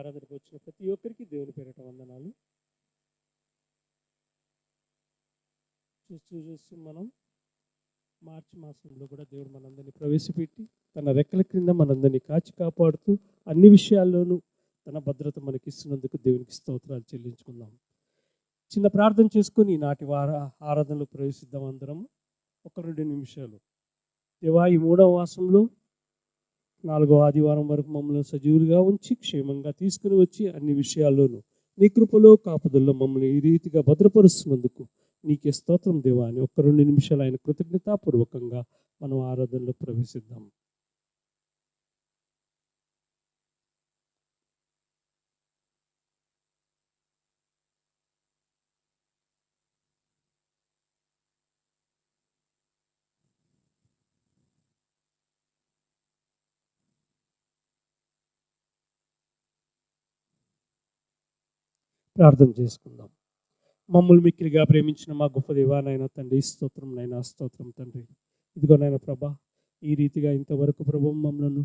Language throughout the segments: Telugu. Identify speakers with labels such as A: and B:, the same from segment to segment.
A: ఆరాధనకు వచ్చిన ప్రతి ఒక్కరికి దేవుని పేరిట వందనాలు. చూస్తూ మనం మార్చి మాసంలో కూడా దేవుడు మనందరినీ ప్రవేశపెట్టి తన రెక్కల క్రింద మనందరినీ కాచి కాపాడుతూ అన్ని విషయాల్లోనూ తన భద్రత మనకిస్తున్నందుకు దేవునికి స్తోత్రాలు చెల్లించుకుందాం. చిన్న ప్రార్థన చేసుకొని నాటి ఆరాధనలో ప్రవేశిద్దాం. అందరం 1-2 నిమిషాలు. దేవా, ఈ 3వ మాసంలో 4వ ఆదివారం వరకు మమ్మల్ని సజీవులుగా ఉంచి క్షేమంగా తీసుకుని వచ్చి అన్ని విషయాల్లోనూ నీ కృపలో కాపుదల్లో మమ్మల్ని ఈ రీతిగా భద్రపరుస్తున్నందుకు నీకే స్తోత్రం దేవా అని 1-2 నిమిషాలు ఆయన కృతజ్ఞతాపూర్వకంగా మనం ఆరాధనలో ప్రవేశిద్దాం. ప్రార్థన చేసుకుందాం. మమ్మల్ని మిక్కిలిగా ప్రేమించిన మా గొప్ప దేవా, నాయన తండ్రి, స్తోత్రం నైనా, స్తోత్రం తండ్రి. ఇదిగో నాయన ప్రభా, ఈ రీతిగా ఇంతవరకు ప్రభు మమ్మల్ని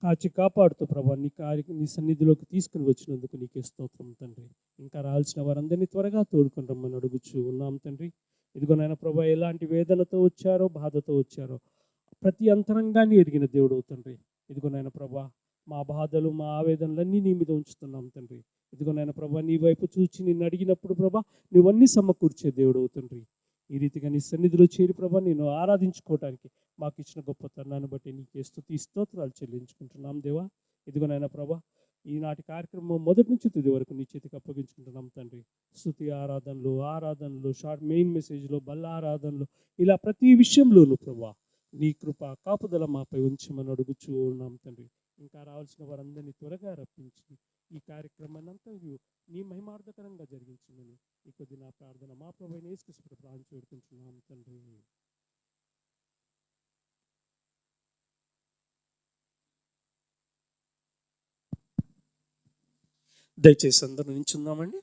A: కాచి కాపాడుతూ ప్రభా నీ సన్నిధిలోకి తీసుకుని వచ్చినందుకు నీకే స్తోత్రం తండ్రి. ఇంకా రావాల్సిన వారందరినీ త్వరగా తోడుకొని రమ్మని అడుగుచూ ఉన్నాం తండ్రి. ఇదిగో నాయన ప్రభా, ఎలాంటి వేదనతో వచ్చారో, బాధతో వచ్చారో ప్రతి అంతరంగాన్ని ఎరిగిన దేవుడు తండ్రి. ఇదిగో నాయన ప్రభా, మా బాధలు మా ఆవేదనలన్నీ నీ మీద ఉంచుతున్నాం తండ్రి. ఇదిగో నాయన ప్రభా, నీ వైపు చూచి నిన్ను అడిగినప్పుడు ప్రభా నువ్వన్నీ సమకూర్చే దేవుడు తండ్రి. ఈ రీతిగా నీ సన్నిధిలో చేరి ప్రభా నేను ఆరాధించుకోవడానికి మాకు ఇచ్చిన గొప్ప తరుణాన్ని బట్టి నీకే స్తుతి స్తోత్రాలు చెల్లించుకుంటున్నాం దేవా. ఇదిగో నాయన ప్రభా, ఈనాటి కార్యక్రమం మొదటి నుంచి తుది వరకు నీ చేతికి అప్పగించుకుంటున్నాం తండ్రి. స్తుతి ఆరాధనలు షార్ట్ మెయిన్ మెసేజ్లో బల్ల ఆరాధనలు ఇలా ప్రతి విషయంలోనూ ప్రభా నీ కృప కాపుదల మాపై ఉంచమని అడుగుచూ ఉన్నాం తండ్రి. ఇంకా రావాల్సిన వారందరినీ త్వరగా రప్పించి ఈ కార్యక్రమాన్ని అంతా నీ మహిమార్థకరంగా జరిగించమని ఈ కొద్ది నా ప్రార్థన మా ప్రభువైన యేసుక్రీస్తు ప్రార్థన చేరుకుంటున్నాం తండ్రి. దయచేసి అందరూ నిల్చుందామండి.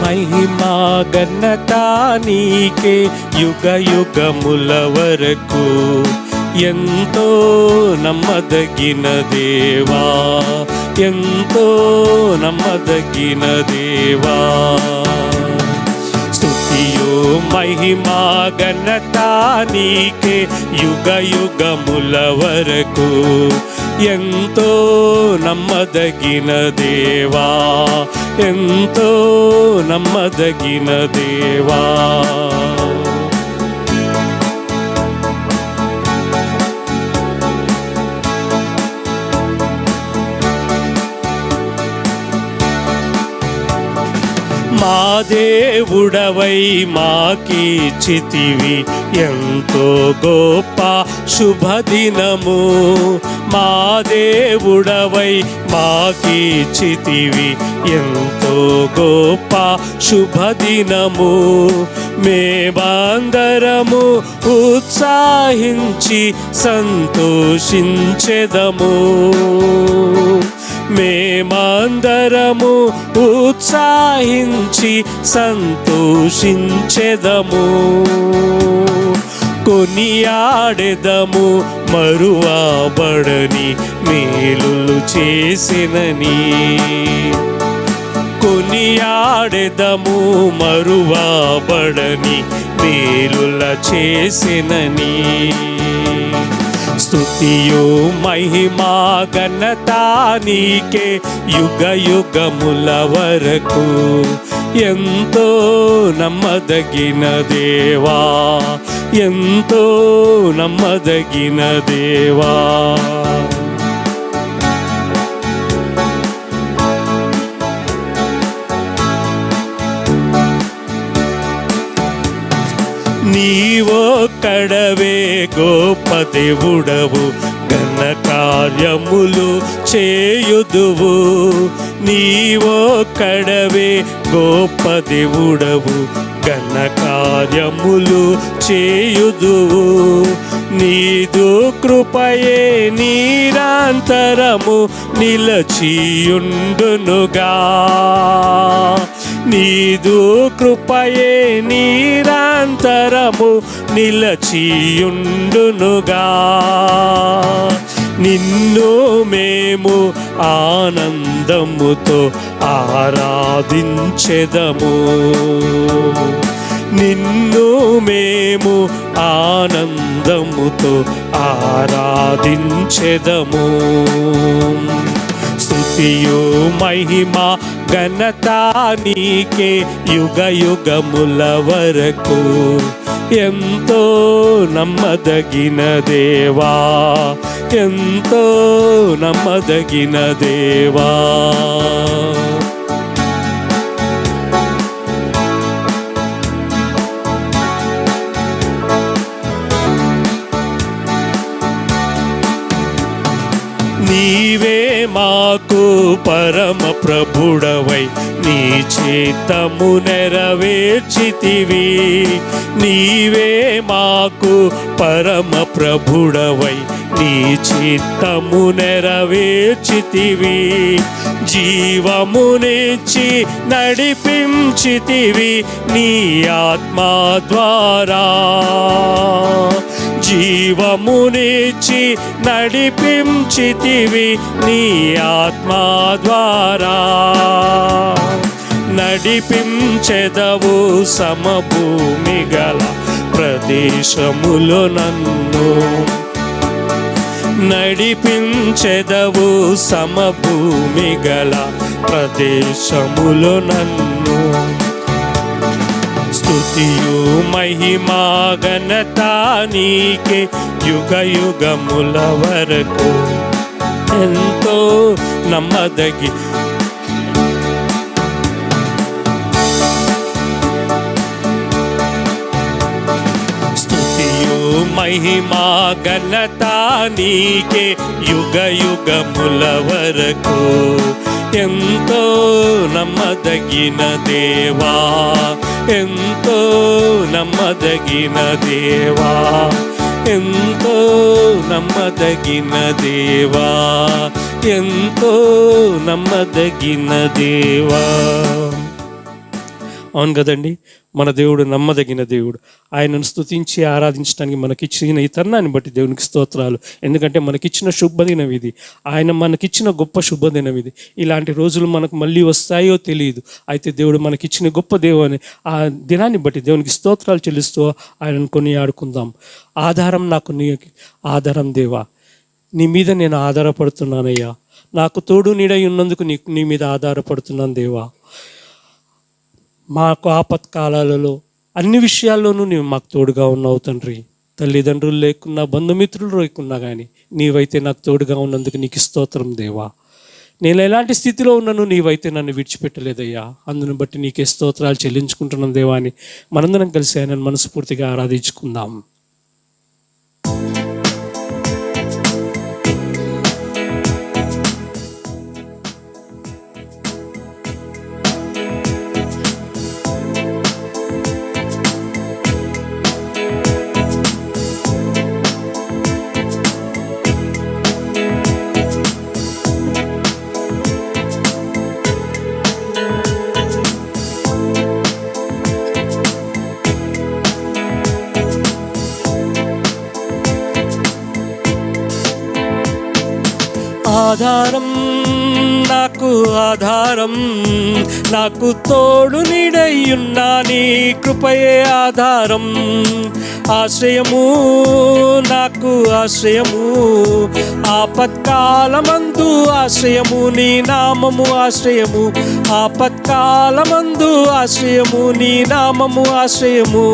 B: మహిమా ఘనత నీకే యుగ యుగముల వరకు. ఎంతో నమ్మదగిన దేవా, ఎంతో నమ్మదగిన దేవా. స్తుతియు మహిమా ఘనత నీకే యుగ యుగముల వరకు. ఎంతో నమ్మదగిన దేవా, ఎంతో నమ్మదగిన దేవా. మా దేవుడవై మాకిచ్చితివి ఎంతో గొప్ప శుభదినము. మా దేవుడవై మాకిచ్చితివి ఎంతో గొప్ప శుభదినము. మేమందరము ఉత్సాహించి సంతోషించెదము. మేమందరము ఉత్సాహించి సంతోషించెదము. కొనియాడెదము మరువబడని మేలులు చేసినని. కొనియాడెదము మరువబడని మేలుల చేసినని. స్తుతియు మహిమా ఘనత నీకే యుగ యుగముల వరకు. ఎంతో నమ్మదగిన దేవా, ఎంతో నమ్మదగిన దేవా. నీవొక్కడవే గొప్ప దేవుడవు, ఘన కార్యములు చేయుదువు. నీవొక్కడవే గొప్ప దేవుడవు, ఘన కార్యములు చేయుదువు. నీదు కృపయే నిరంతరము నిలచియుండునుగా. నీదు కృపయే నిరంతరము నిలచియుండునుగా. నిన్ను మేము ఆనందముతో ఆరాధించెదము. నిన్ను మేము ఆనందముతో ఆరాధించెదము. స్తుతియు మహిమ ఘనత నీకే యుగ యుగముల వరకు. ఎంతో నమ్మదగిన దేవా, ఎంతో నమ్మదగిన దేవా. నీవే మాకు పరమ ప్రభుడవై నీ చిత్తము నెరవేర్చితివి. నీవే మాకు పరమ ప్రభుడవై నీ చిత్తము నెరవేర్చితివి. జీవమునిచ్చి నడిపించితివి నీ ఆత్మ ద్వారా. జీవమునిచ్చి నడిపించితివి నీ ఆత్మ ద్వారా. నడిపించెదవు సమభూమి గల ప్రదేశములో నన్ను. నడిపించెదవు సమభూమి గల ప్రదేశములో నన్ను. స్తుతియు మహిమా ఘనత నీకే యుగ యుగముల వరకు. ఎంతో నమ్మదగి మహిమా ఘనత నీకే యుగ యుగముల వరకు. ఎంతో నమ్మదగిన దేవా, ఎంతో నమ్మదగిన దేవా, ఎంతో నమ్మదగిన దేవా, ఎంతో నమ్మదగిన దేవా. అవును కదండి, మన దేవుడు నమ్మదగిన దేవుడు. ఆయనను స్తుతించి ఆరాధించడానికి మనకిచ్చిన ఈ తరుణాన్ని బట్టి దేవునికి స్తోత్రాలు. ఎందుకంటే మనకిచ్చిన శుభదినం ఇది, ఆయన మనకిచ్చిన గొప్ప శుభదినం ఇది. ఇలాంటి రోజులు మనకు మళ్ళీ వస్తాయో తెలియదు. అయితే దేవుడు మనకిచ్చిన గొప్ప దేవుని ఆ దినాన్ని బట్టి దేవునికి స్తోత్రాలు చెల్లిస్తూ ఆయనను కొనియాడుకుందాం. ఆధారం నాకు నీ ఆధారం దేవా, నీ మీద నేను ఆధారపడుతున్నానయ్యా. నాకు తోడు నీడై ఉన్నందుకు నీ మీద ఆధారపడుతున్నాను దేవా. మాకు ఆపత్కాలాలలో అన్ని విషయాల్లోనూ నీవు మాకు తోడుగా ఉన్నావు తండ్రి. తల్లిదండ్రులు లేకున్నా, బంధుమిత్రులు లేకున్నా కానీ నీవైతే నాకు తోడుగా ఉన్నందుకు నీకు స్తోత్రం దేవా. నేను ఎలాంటి స్థితిలో ఉన్నాను, నీవైతే నన్ను విడిచిపెట్టలేదయ్యా. అందును బట్టి నీకే స్తోత్రాలు చెల్లించుకుంటున్నాం దేవా అని మనందరం కలిసి ఆయనను మనస్ఫూర్తిగా ఆరాధించుకుందాం. ఆధారం నాకు ఆధారం, నాకు తోడు నీడయ్యున్నా నీ కృపయే ఆధారం. ఆశ్రయము నాకు ఆశ్రయము, ఆపత్కాలమందు ఆశ్రయము నీ నామము ఆశ్రయము. ఆపత్కాలమందు ఆశ్రయము నీ నామము ఆశ్రయము.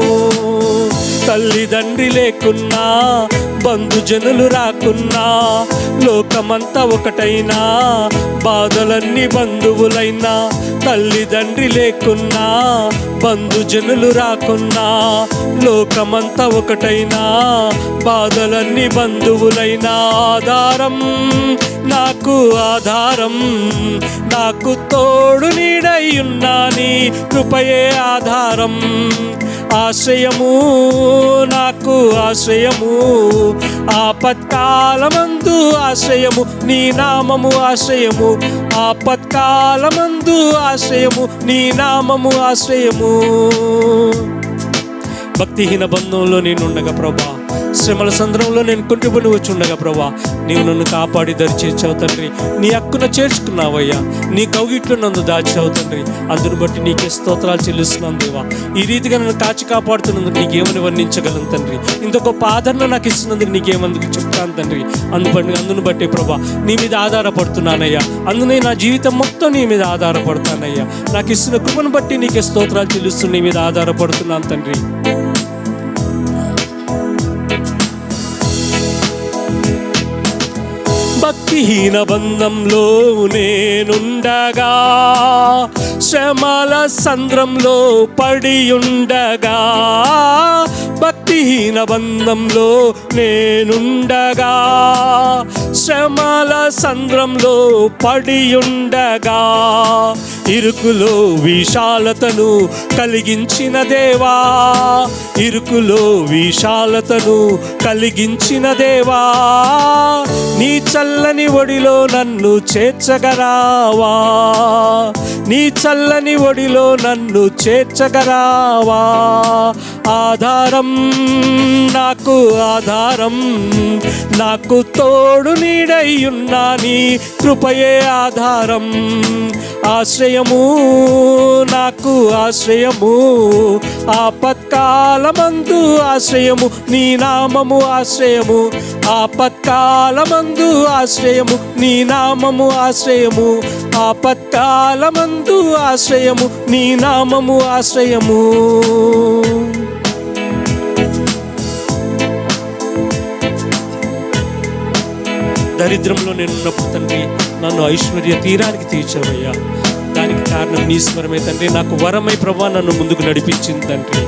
B: తల్లిదండ్రి లేకున్నా, బంధుజనులు రాకున్నా, లోకమంతా ఒకటైనా, బాధలన్నీ బంధువులైనా. తల్లిదండ్రి లేకున్నా, బంధుజనులు రాకున్నా, లోకమంతా ఒకటైనా, బాధలన్నీ బంధువులైనా. ఆధారం నాకు ఆధారం, నాకు తోడు నీడై ఉన్నా నీ కృపయే ఆధారం. ఆశ్రయము నాకు ఆశ్రయము, ఆపత్కాలమందు ఆశ్రయము, నీ నామము ఆశ్రయము. ఆపత్కాలమందు ఆశ్రయము, నీ నామము ఆశ్రయము. భక్తిహీన బంధంలో నేనుండగా ప్రభా, శ్రమల సంద్రంలో నేను కుంటిపడి వచ్చి ఉండగా ప్రభా, నీవు నన్ను కాపాడి దరిచేర్చావు తండ్రి. నీ హక్కున చేర్చుకున్నావయ్యా, నీ కౌగిట్లో నన్ను దాచావు తండ్రి. అందును బట్టి నీకే స్తోత్రాలు చెల్లిస్తున్నాను దేవా. ఈ రీతిగా నన్ను కాచి కాపాడుతున్నందుకు నీకేమని వర్ణించగలను తండ్రి. ఇంత గొప్ప ఆదరణ నాకు ఇస్తున్నందుకు నీకేమందుకు చెప్తాను తండ్రి. అందును బట్టి ప్రభా, నీ మీద ఆధారపడుతున్నానయ్యా. అందునే నా జీవితం మొత్తం నీ మీద ఆధారపడతానయ్యా. నాకు ఇస్తున్న కృపను బట్టి నీకే స్తోత్రాలు చెల్లిస్తూ నీ మీద ఆధారపడుతున్నాను తండ్రి. భక్తిహీన బంధంలో నేనుండగా, శ్రమల సంద్రంలో పడి ఉండగా, భక్తిహీన బంధంలో నేనుండగా, శ్రమల సంద్రంలో పడి ఉండగా, ఇరుకులో విశాలతను కలిగించిన దేవా, ఇరుకులో విశాలతను కలిగించిన దేవా, నీ చల్లని ఒడిలో నన్ను చేర్చగరావా, నీ చల్లని ఒడిలో నన్ను చేర్చగరావా. ఆధారం నాకు ఆధారం, నాకు తోడు నీడై ఉన్నా నీ కృపయే ఆధారం. ఆశ్రయము నాకు ఆశ్రయము, ఆపత్కాలమందు ఆశ్రయము, నీ నామము ఆశ్రయము. ఆపత్కాలమందు ఆశ్రయము, నీ నామము ఆశ్రయము. ఆపత్కాలమందు ఆశ్రయము, నీ నామము ఆశ్రయము. దరిద్రంలో నేనున్నప్పుడు తండ్రి, నన్ను ఐశ్వర్య తీరానికి తీర్చావయ్యా. దానికి కారణం నీ స్వరమే తండ్రి. నాకు వరమై ప్రభా నన్ను ముందుకు నడిపించింది తండ్రి.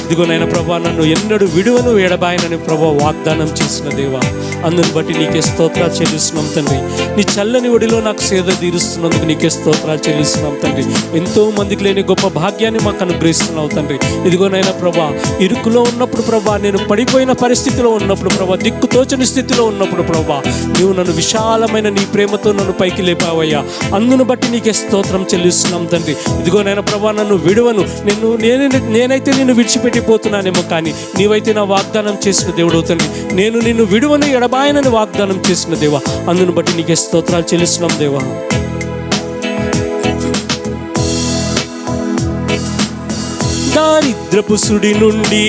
B: ఇదిగో నాయన ప్రభా, నన్ను ఎన్నడూ విడువను ఎడబాయనని ప్రభా వాగ్దానం చేసిన దేవా, అందుని బట్టి నీకే స్తోత్రాలు చెల్లిస్తున్నాం తండ్రి. నీ చల్లని ఒడిలో నాకు సేద తీరుస్తున్నందుకు నీకే స్తోత్రాలు చెల్లిస్తున్నాం తండ్రి. ఎంతో మందికి లేని గొప్ప భాగ్యాన్ని మాకు అనుగ్రహిస్తున్నావు తండ్రి. ఇదిగో నాయన ప్రభా, ఇరుకులో ఉన్నప్పుడు ప్రభా, నేను పడిపోయిన పరిస్థితిలో ఉన్నప్పుడు ప్రభా, దిక్కు తోచని స్థితిలో ఉన్నప్పుడు ప్రభా, నీవు నన్ను విశాలమైన నీ ప్రేమతో నన్ను పైకి లేపావయ్యా. అందును బట్టి నీకే స్తోత్రం చెల్లిస్తున్నాం తండ్రి. ఇదిగో నాయన ప్రభా, నన్ను విడువను, నేనైతే నిన్ను విడిచిపెట్టిపోతున్నానేమో, కానీ నీవైతే నా వాగ్దానం చేసిన దేవుడు తండ్రి. నేను నిన్ను విడువను ఎడబాయనని వాగ్దానం చేసిన దేవా, అందును బట్టి నీకే స్తోత్రాలు చెల్లిస్తున్నాం దేవా. దారిద్రపు సుడి నుండి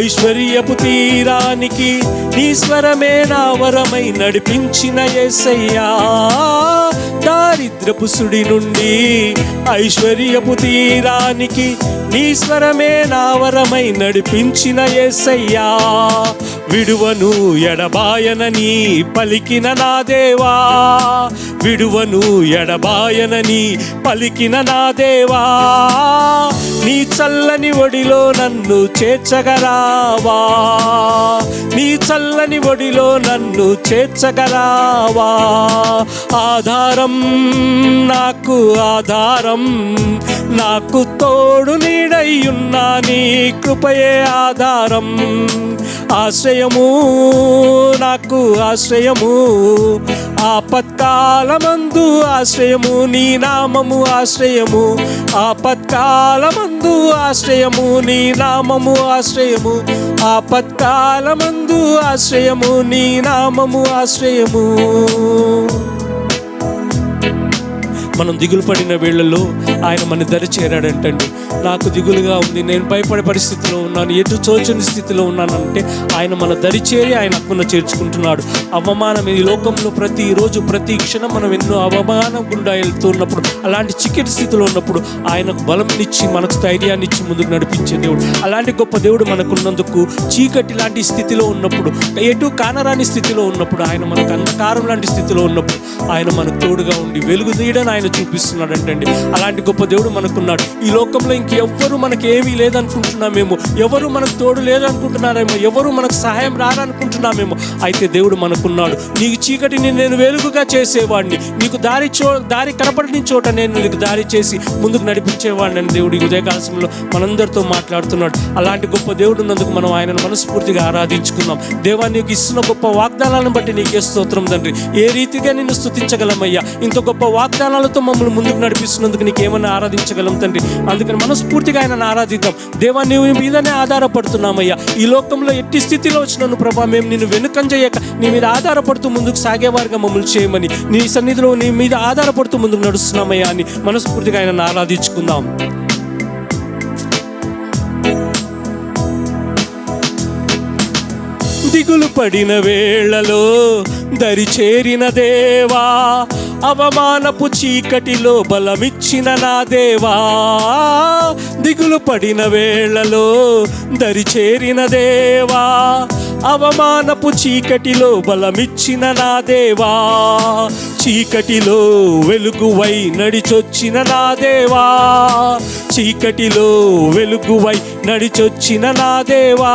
B: ఐశ్వర్యపు తీరానికి నీ స్వరమే నా వరమై నడిపించిన యేసయ్యా. దారిద్రపు సుడి నుండి ఐశ్వర్యపు తీరానికి నీ స్వరమే నా వరమై నడిపించిన యేసయ్యా. విడువను ఎడబాయనని పలికిన నా దేవా, విడువను ఎడబాయనని పలికిన నా దేవా, నీ చల్లని ఒడిలో నన్ను చేర్చగరావా, నీ చల్లని ఒడిలో నన్ను చేర్చగరావా. ఆధారం నాకు ఆధారం, నాకు తోడు నీడై ఉన్నా నీ కృపయే ఆధారం. ఆశ్రయము నాకు ఆశ్రయము, ఆపత్కాలమందు ఆశ్రయము, నీ నామము ఆశ్రయము. ఆపత్కాలమందు ఆశ్రయము, నీ నామము ఆశ్రయము. ఆపత్కాలమందు ఆశ్రయము, నీ నామము ఆశ్రయము. మనం దిగులు పడిన వేళల్లో ఆయన మన దరి చేరాడంటండి. నాకు దిగులుగా ఉంది, నేను భయపడే పరిస్థితిలో ఉన్నాను, ఎటు తోచని స్థితిలో ఉన్నానంటే ఆయన మన దరి చేరి ఆయన హక్కును చేర్చుకుంటున్నాడు. అవమానం ఈ లోకంలో ప్రతిరోజు ప్రతి క్షణం మనం ఎన్నో అవమానం గుండా వెళ్తున్నప్పుడు, అలాంటి చికెట్ స్థితిలో ఉన్నప్పుడు ఆయనకు బలం బలాన్నిచ్చి మనకు ధైర్యాన్ని ఇచ్చి ముందుకు నడిపించే దేవుడు. అలాంటి గొప్ప దేవుడు మనకున్నందుకు చీకటి లాంటి స్థితిలో ఉన్నప్పుడు, ఎటు కానరాని స్థితిలో ఉన్నప్పుడు, ఆయన మనకు అంధకారం లాంటి స్థితిలో ఉన్నప్పుడు ఆయన మనకు తోడుగా ఉండి వెలుగు తీయడని ఆయన చూపిస్తున్నాడు అంటండి. అలాంటి గొప్ప దేవుడు మనకున్నాడు. ఈ లోకంలో ఇంకెవ్వరు మనకి ఏమీ లేదనుకుంటున్నామేమో, ఎవరు మనకు తోడు లేదనుకుంటున్నారేమో, ఎవరు మనకు సహాయం రారనుకుంటున్నామేమో. అయితే దేవుడు మనకున్నాడు. నీకు చీకటిని నేను వెలుగుగా చేసేవాడిని, నీకు దారి కనపడని చోట నేను నీకు దారి చేసి ముందుకు నడిపించేవాడిని అని దేవుడు ఈ ఉదయకాలంలో మనందరితో మాట్లాడుతున్నాడు. అలాంటి గొప్ప దేవుడు ఉన్నందుకు మనం ఆయనను మనస్ఫూర్తిగా ఆరాధించుకుందాం. దేవా, నీకు ఇస్తున్న గొప్ప వాగ్దానాలను బట్టి నీకే స్తోత్రం తండ్రి. ఏ రీతిగా నిన్ను స్తుతించగలమయ్యా? ఇంత గొప్ప వాగ్దానాలతో మమ్మల్ని ముందుకు నడిపిస్తున్నందుకు నీకేమన్నా ఆరాధించగలం తండ్రి. అందుకని మనస్ఫూర్తిగా ఆయనను ఆరాధిద్దాం. దేవా, నీ మీదనే ఆధారపడుతున్నామయ్యా. ఈ లోకంలో ఎట్టి స్థితిలో వచ్చినాను ప్రభా, మేము నిన్ను వెనుకంజయ్యక నీ మీద ఆధారపడుతూ ముందుకు సాగేవారుగా మమ్మల్ని చేయమని, నీ సన్నిధిలో నీ మీద ఆధారపడుతూ ముందుకు నడుస్తున్నామయ్యా అని మనస్ఫూర్తిగా ఆయనను ఆరాధించుకుందాం. దిగులు పడిన వేళలో దరి చేరిన దేవా, అవమానపు చీకటిలో బలమిచ్చిన నా దేవా. దిగులు పడిన వేళలో దరి చేరిన దేవా, అవమానపు చీకటిలో బలమిచ్చిన నా దేవా. చీకటిలో వెలుగువై నడిచొచ్చిన నా దేవా, చీకటిలో వెలుగువై నడిచొచ్చిన నా దేవా.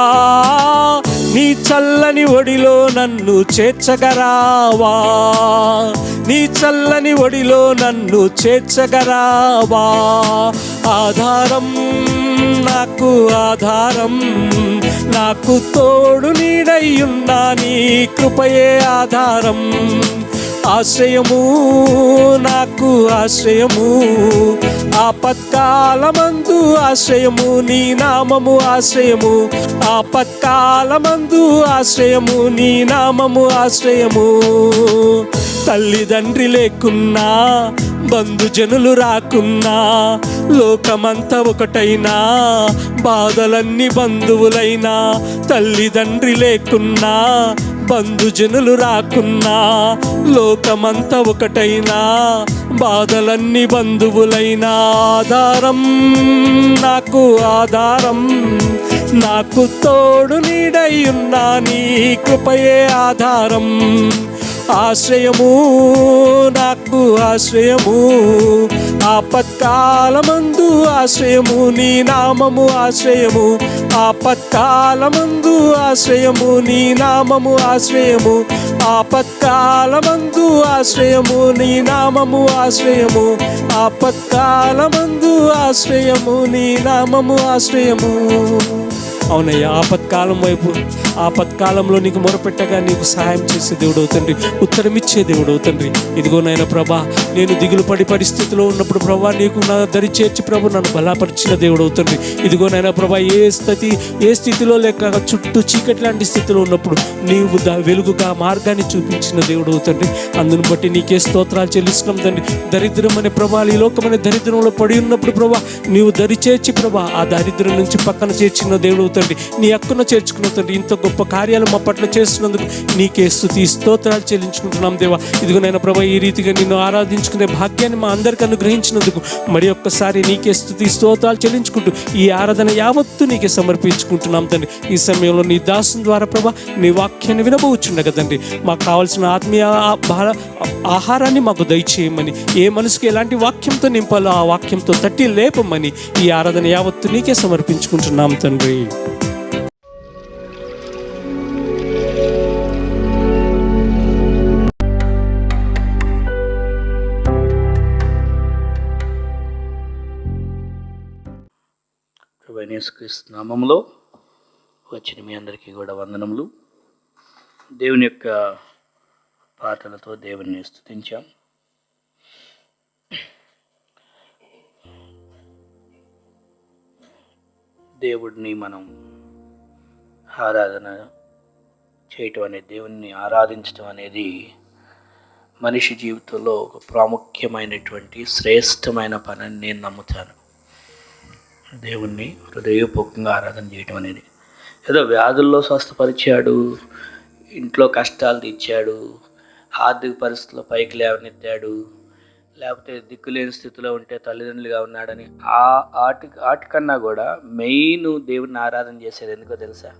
B: నీ చల్లని ఒడిలో నన్ను చేర్చగరావా, నీ చల్లని ఒడిలో నన్ను చేర్చగరావా. ఆధారం నాకు ఆధారం, నాకు తోడు నీడయ్యున్నా నీ కృపయే ఆధారం. ఆశ్రయము నాకు ఆశ్రయము, ఆపత్కాలమందు ఆశ్రయము, నీ నామము ఆశ్రయము. ఆపత్కాలమందు ఆశ్రయము, నీ నామము ఆశ్రయము. తల్లిదండ్రి లేకున్నా, బంధుజనులు రాకున్నా, లోకమంతా ఒకటైనా, బాధలన్నీ బంధువులైనా. తల్లిదండ్రి లేకున్నా, బంధుజనులు రాకున్నా, లోకమంతా ఒకటైనా, బాధలన్నీ బంధువులైనా. ఆధారం నాకు ఆధారం, నాకు తోడు నీడయ్యున్నా నీ కృపయే ఆధారం. ఆశ్రయము నాకు ఆశ్రయము, ఆపత్కాలమందు ఆశ్రయము, నీ నామము ఆశ్రయము. ఆపత్కాలమందు ఆశ్రయము, నీ నామము ఆశ్రయము. ఆపత్కాలమందు ఆశ్రయము, నీ నామము ఆశ్రయము. ఆపత్కాలమందు ఆశ్రయము, నీ నామము ఆశ్రయము. అవునయ్యా, ఆపత్కాలం వైపు, ఆపత్కాలంలో నీకు మొరపెట్టగా నీకు సహాయం చేసే దేవుడు అవుతండి, ఉత్తరమిచ్చే దేవుడు అవుతండి. ఇదిగో నాయన ప్రభా, నేను దిగులు పడి పరిస్థితిలో ఉన్నప్పుడు ప్రభా, నీకు నా దరి చేర్చి ప్రభు నన్ను బలపరిచిన దేవుడు అవుతండి. ఇదిగో నాయన ప్రభా, ఏ స్థితిలో లేక చుట్టూ చీకటి లాంటి స్థితిలో ఉన్నప్పుడు నీవు వెలుగుగా మార్గాన్ని చూపించిన దేవుడు అవుతండి. అందును బట్టి నీకే స్తోత్రాలు చెల్లిస్తున్నాం తండ్రి. దరిద్రం అనే ప్రభా, ఈ లోకమనే దరిద్రంలో పడి ఉన్నప్పుడు ప్రభా, నీవు దరి చేర్చి ప్రభా, ఆ దరిద్రం నుంచి పక్కన చేర్చిన దేవుడు అవుతండి. నీ హక్కున చేర్చుకున్న తండ్రి, ఇంత గొప్ప కార్యాలు మా పట్ల చేస్తున్నందుకు నీకే స్తుతి స్తోత్రాలు చెల్లించుకుంటున్నాం దేవా. ఇదిగో నాయన ప్రభా, ఈ రీతిగా నిన్ను ఆరాధించుకునే భాగ్యాన్ని మా అందరికీ అనుగ్రహించినందుకు మరి ఒక్కసారి నీకే స్తుతి స్తోత్రాలు చెల్లించుకుంటూ ఈ ఆరాధన యావత్తు నీకే సమర్పించుకుంటున్నాం తండ్రి. ఈ సమయంలో నీ దాసుని ద్వారా ప్రభా, నీ వాక్యాన్ని వినబోచుండగా తండ్రి, మాకు కావాల్సిన ఆత్మీయ ఆహారాన్ని మాకు దయచేయమని, ఏ మనసుకి ఎలాంటి వాక్యంతో నింపాలో ఆ వాక్యంతో తట్టి లేపమని ఈ ఆరాధన యావత్తు నీకే సమర్పించుకుంటున్నాం తండ్రి.
C: యేసుక్రీస్తు నామములో వచ్చిన మీ అందరికీ కూడా వందనములు. దేవుని యొక్క పాటలతో దేవుని స్తుతించాం. దేవుడిని మనం ఆరాధన చేయటం అనేది, దేవుణ్ణి ఆరాధించడం అనేది మనిషి జీవితంలో ఒక ప్రాముఖ్యమైనటువంటి శ్రేష్టమైన పని అని నేను నమ్ముతాను. దేవుణ్ణి హృదయపూర్వకంగా ఆరాధన చేయటం అనేది, ఏదో వ్యాధుల్లో స్వస్థపరిచాడు, ఇంట్లో కష్టాలు తీర్చాడు, ఆర్థిక పరిస్థితుల్లో పైకి లేవనెత్తాడు, లేకపోతే దిక్కులేని స్థితిలో ఉంటే తల్లిదండ్రులుగా ఉన్నాడని, వాటికన్నా కూడా మెయిన్ దేవుడిని ఆరాధన చేసేది ఎందుకో తెలుసా?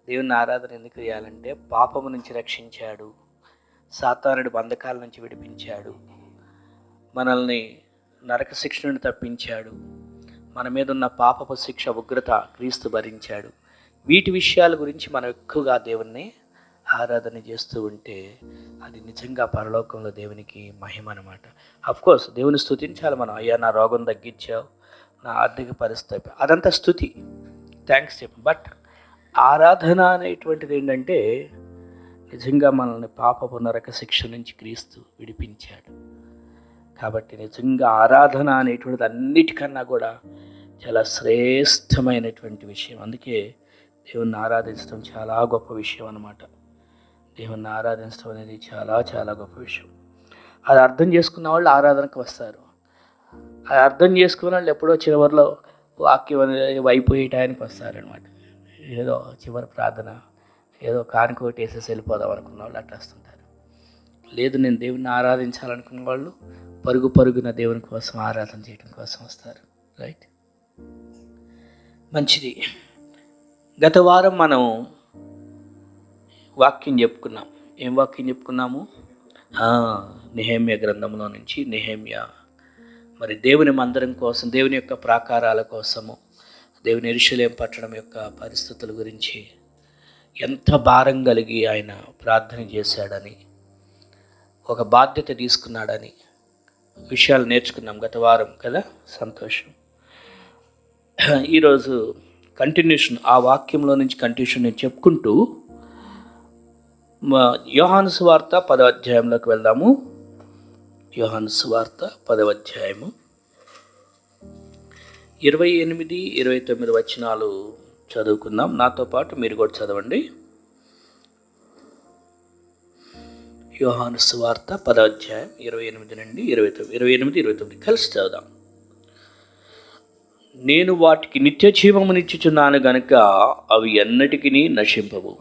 C: దేవుని ఆరాధన ఎందుకు చేయాలంటే పాపము నుంచి రక్షించాడు, సాతానుడి బంధకాల నుంచి విడిపించాడు, మనల్ని నరక శిక్ష నుండి తప్పించాడు, మన మీద ఉన్న పాపపు శిక్ష ఉగ్రత క్రీస్తు భరించాడు. వీటి విషయాల గురించి మనం ఎక్కువగా దేవుణ్ణి ఆరాధన చేస్తూ ఉంటే అది నిజంగా పరలోకంలో దేవునికి మహిమ అన్నమాట. అఫ్కోర్స్ దేవుని స్తుతించాలి మనం. అయ్యా నా రోగం తగ్గించావు, నా ఆర్థిక పరిస్థితి, అదంతా స్తుతి, థ్యాంక్స్ చెప్పు. బట్ ఆరాధన అనేటువంటిది ఏంటంటే నిజంగా మనల్ని పాపపు నరక శిక్ష నుంచి క్రీస్తు విడిపించాడు. కాబట్టి నిజంగా ఆరాధన అనేటువంటిది అన్నిటికన్నా కూడా చాలా శ్రేష్టమైనటువంటి విషయం. అందుకే దేవుణ్ణి ఆరాధించడం చాలా గొప్ప విషయం అన్నమాట. దేవుణ్ణి ఆరాధించడం అనేది చాలా చాలా గొప్ప విషయం. అది అర్థం చేసుకున్న వాళ్ళు ఆరాధనకు వస్తారు. అది అర్థం చేసుకున్న వాళ్ళు ఎప్పుడో చివరిలో వాక్యం అనేది అయిపోయే టైంకి వస్తారనమాట. ఏదో చివరి ప్రార్థన, ఏదో కానుకోటి వేసేసి వెళ్ళిపోదాం అనుకున్న వాళ్ళు అట్లా వస్తుంటారు. లేదు, నేను దేవుణ్ణి ఆరాధించాలనుకున్న వాళ్ళు పరుగున దేవుని కోసం ఆరాధన చేయడం కోసం వస్తారు. రైట్, మంచిది. గత వారం మనం వాక్యం చెప్పుకున్నాం. ఏం వాక్యం చెప్పుకున్నాము? నెహెమ్యా గ్రంథంలో నుంచి నెహెమ్యా మరి దేవుని మందిరం కోసం, దేవుని యొక్క ప్రాకారాల కోసము, దేవుని యెరూషలేము పట్టణం యొక్క పరిస్థితుల గురించి ఎంత భారం కలిగి ఆయన ప్రార్థన చేశాడని, ఒక బాధ్యత తీసుకున్నాడని విషయాలు నేర్చుకున్నాం గత వారం కదా. సంతోషం. ఈరోజు కంటిన్యూషన్, ఆ వాక్యంలో నుంచి కంటిన్యూషన్ నేను చెప్పుకుంటూ యోహాను సువార్త 10వ అధ్యాయంలోకి వెళ్దాము. యోహాను సువార్త 10వ అధ్యాయము 28, 29 వచనాలు చదువుకుందాం. నాతో పాటు మీరు కూడా చదవండి. యోహాను సువార్త 10వ అధ్యాయం 28 నుండి 29, 29 కలిసి చదువుదాం. నేను వాటికి నిత్య జీవమునిచ్చుచున్నాను గనుక అవి ఎన్నటికి నశింపవు,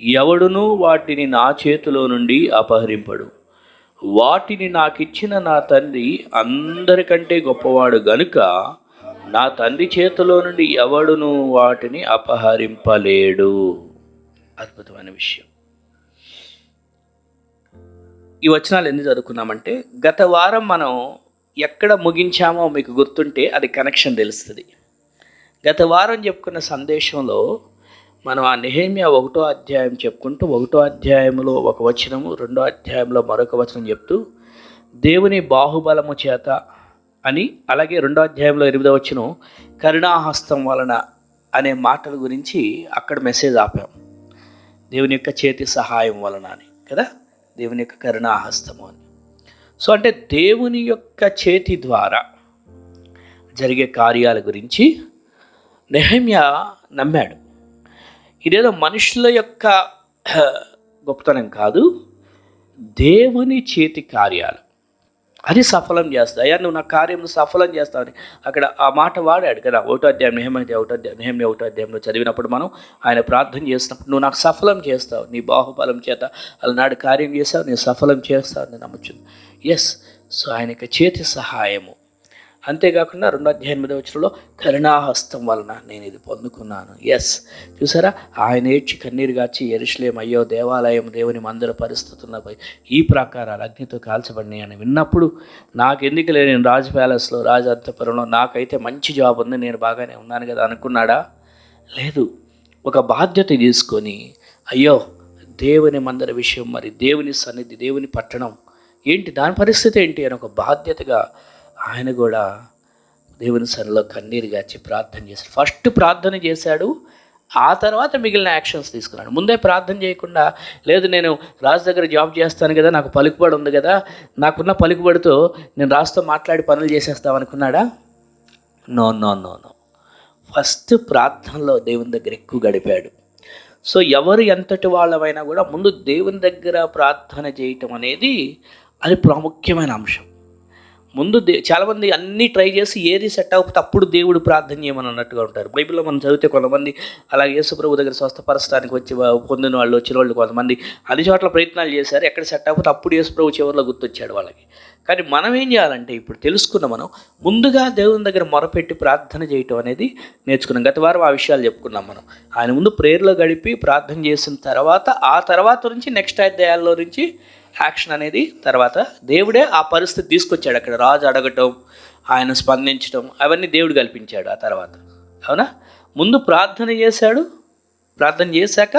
C: ఎవడునూ వాటిని నా చేతిలో నుండి అపహరింపడు. వాటిని నాకిచ్చిన నా తండ్రి అందరికంటే గొప్పవాడు గనుక నా తండ్రి చేతిలో నుండి ఎవడునూ వాటిని అపహరింపలేడు. అద్భుతమైన విషయం. ఈ వచనాలు ఎందుకు చదువుకున్నామంటే, గత వారం మనం ఎక్కడ ముగించామో మీకు గుర్తుంటే అది కనెక్షన్ తెలుస్తుంది. గత వారం చెప్పుకున్న సందేశంలో మనం ఆ నెహెమ్యా 1వ అధ్యాయం చెప్పుకుంటూ 1వ అధ్యాయంలో ఒక వచనము, 2వ అధ్యాయంలో మరొక వచనం చెప్తూ దేవుని బాహుబలము చేత అని, అలాగే 2వ అధ్యాయంలో 8వ వచనం కరుణాహస్తం వలన అనే మాటల గురించి అక్కడ మెసేజ్ ఆపాం. దేవుని యొక్క చేతి సహాయం వలన అని కదా, దేవుని యొక్క కరుణాహస్తము అని. సో అంటే దేవుని యొక్క చేతి ద్వారా జరిగే కార్యాల గురించి నెహెమ్యా నమ్మాడు. ఇదేదో మనుషుల యొక్క గొప్పతనం కాదు, దేవుని చేతి కార్యాలు అది సఫలం చేస్తాయి. అయ్యా నువ్వు నా కార్యం సఫలం చేస్తావని అక్కడ ఆ మాట వాడాడు కదా. 1వ అధ్యాయం నెహెమ్యా 1వ అధ్యాయంలో చదివినప్పుడు మనం ఆయన ప్రార్థన చేసినప్పుడు నువ్వు నాకు సఫలం చేస్తావు, నీ బాహుబలం చేత అలనాడు కార్యం చేస్తావు, నేను సఫలం చేస్తావు అని నమ్ముచుంది. ఎస్, సో ఆయన యొక్క చేతి సహాయము. అంతేకాకుండా 2వ అధ్యాయం 8వ వచనంలో కరుణాహస్తం వలన నేను ఇది పొందుకున్నాను. ఎస్, చూసారా, ఆయన ఏడ్చి కన్నీరు గాచి యెరూషలేము అయ్యో దేవాలయం, దేవుని మందిర పరిస్థితులపై ఈ ప్రాకారాలు అగ్నితో కాల్చబడినాయి అని విన్నప్పుడు నాకెందుకు లేదు, నేను రాజు ప్యాలెస్లో, రాజు అంతఃపురంలో, నాకైతే మంచి జాబ్ ఉంది, నేను బాగానే ఉన్నాను కదా అనుకున్నాడా? లేదు. ఒక బాధ్యత తీసుకొని అయ్యో దేవుని మందిర విషయం, మరి దేవుని సన్నిధి, దేవుని పట్టణం ఏంటి, దాని పరిస్థితి ఏంటి అని ఒక బాధ్యతగా ఆయన కూడా దేవుని సన్నిధిలో కన్నీరు గాచి ప్రార్థన చేశాడు. ఫస్ట్ ప్రార్థన చేశాడు, ఆ తర్వాత మిగిలిన యాక్షన్స్ తీసుకున్నాడు. ముందే ప్రార్థన చేయకుండా, లేదు నేను రాజు దగ్గర జాబ్ చేస్తాను కదా, నాకు పలుకుబడి ఉంది కదా, నాకున్న పలుకుబడితో నేను రాజుతో మాట్లాడి పనులు చేసేస్తామనుకున్నాడా? No no no no. First ప్రార్థనలో దేవుని దగ్గర ఎక్కువ గడిపాడు. సో ఎవరు ఎంతటి వాళ్ళమైనా కూడా ముందు దేవుని దగ్గర ప్రార్థన చేయటం అనేది అది ప్రాముఖ్యమైన అంశం. ముందు చాలామంది అన్నీ ట్రై చేసి ఏది సెట్ అవ్వకపోతే అప్పుడు దేవుడు ప్రార్థన చేయమని అన్నట్టుగా ఉంటారు. బైబిల్లో మనం చదివితే కొంతమంది అలాగే యేసు ప్రభు దగ్గర స్వస్థపరచడానికి వచ్చి పొందిన వాళ్ళు వచ్చిన వాళ్ళు కొంతమంది అన్ని చోట్ల ప్రయత్నాలు చేశారు. ఎక్కడ సెట్ అవ్వకపోతే అప్పుడు యేసు ప్రభు చివరిలో గుర్తొచ్చాడు వాళ్ళకి. కానీ మనం ఏం చేయాలంటే ఇప్పుడు తెలుసుకున్న మనం ముందుగా దేవుని దగ్గర మొరపెట్టి ప్రార్థన చేయటం అనేది నేర్చుకున్నాం. గత వారం ఆ విషయాలు చెప్పుకున్నాం మనం. ఆయన ముందు ప్రేయర్లో గడిపి ప్రార్థన చేసిన తర్వాత ఆ తర్వాత నుంచి నెక్స్ట్ అధ్యాయాల్లో నుంచి యాక్షన్ అనేది తర్వాత దేవుడే ఆ పరిస్థితి తీసుకొచ్చాడు. అక్కడ రాజు అడగటం, ఆయన స్పందించడం అవన్నీ దేవుడు కల్పించాడు. ఆ తర్వాత అవునా, ముందు ప్రార్థన చేశాడు, ప్రార్థన చేశాక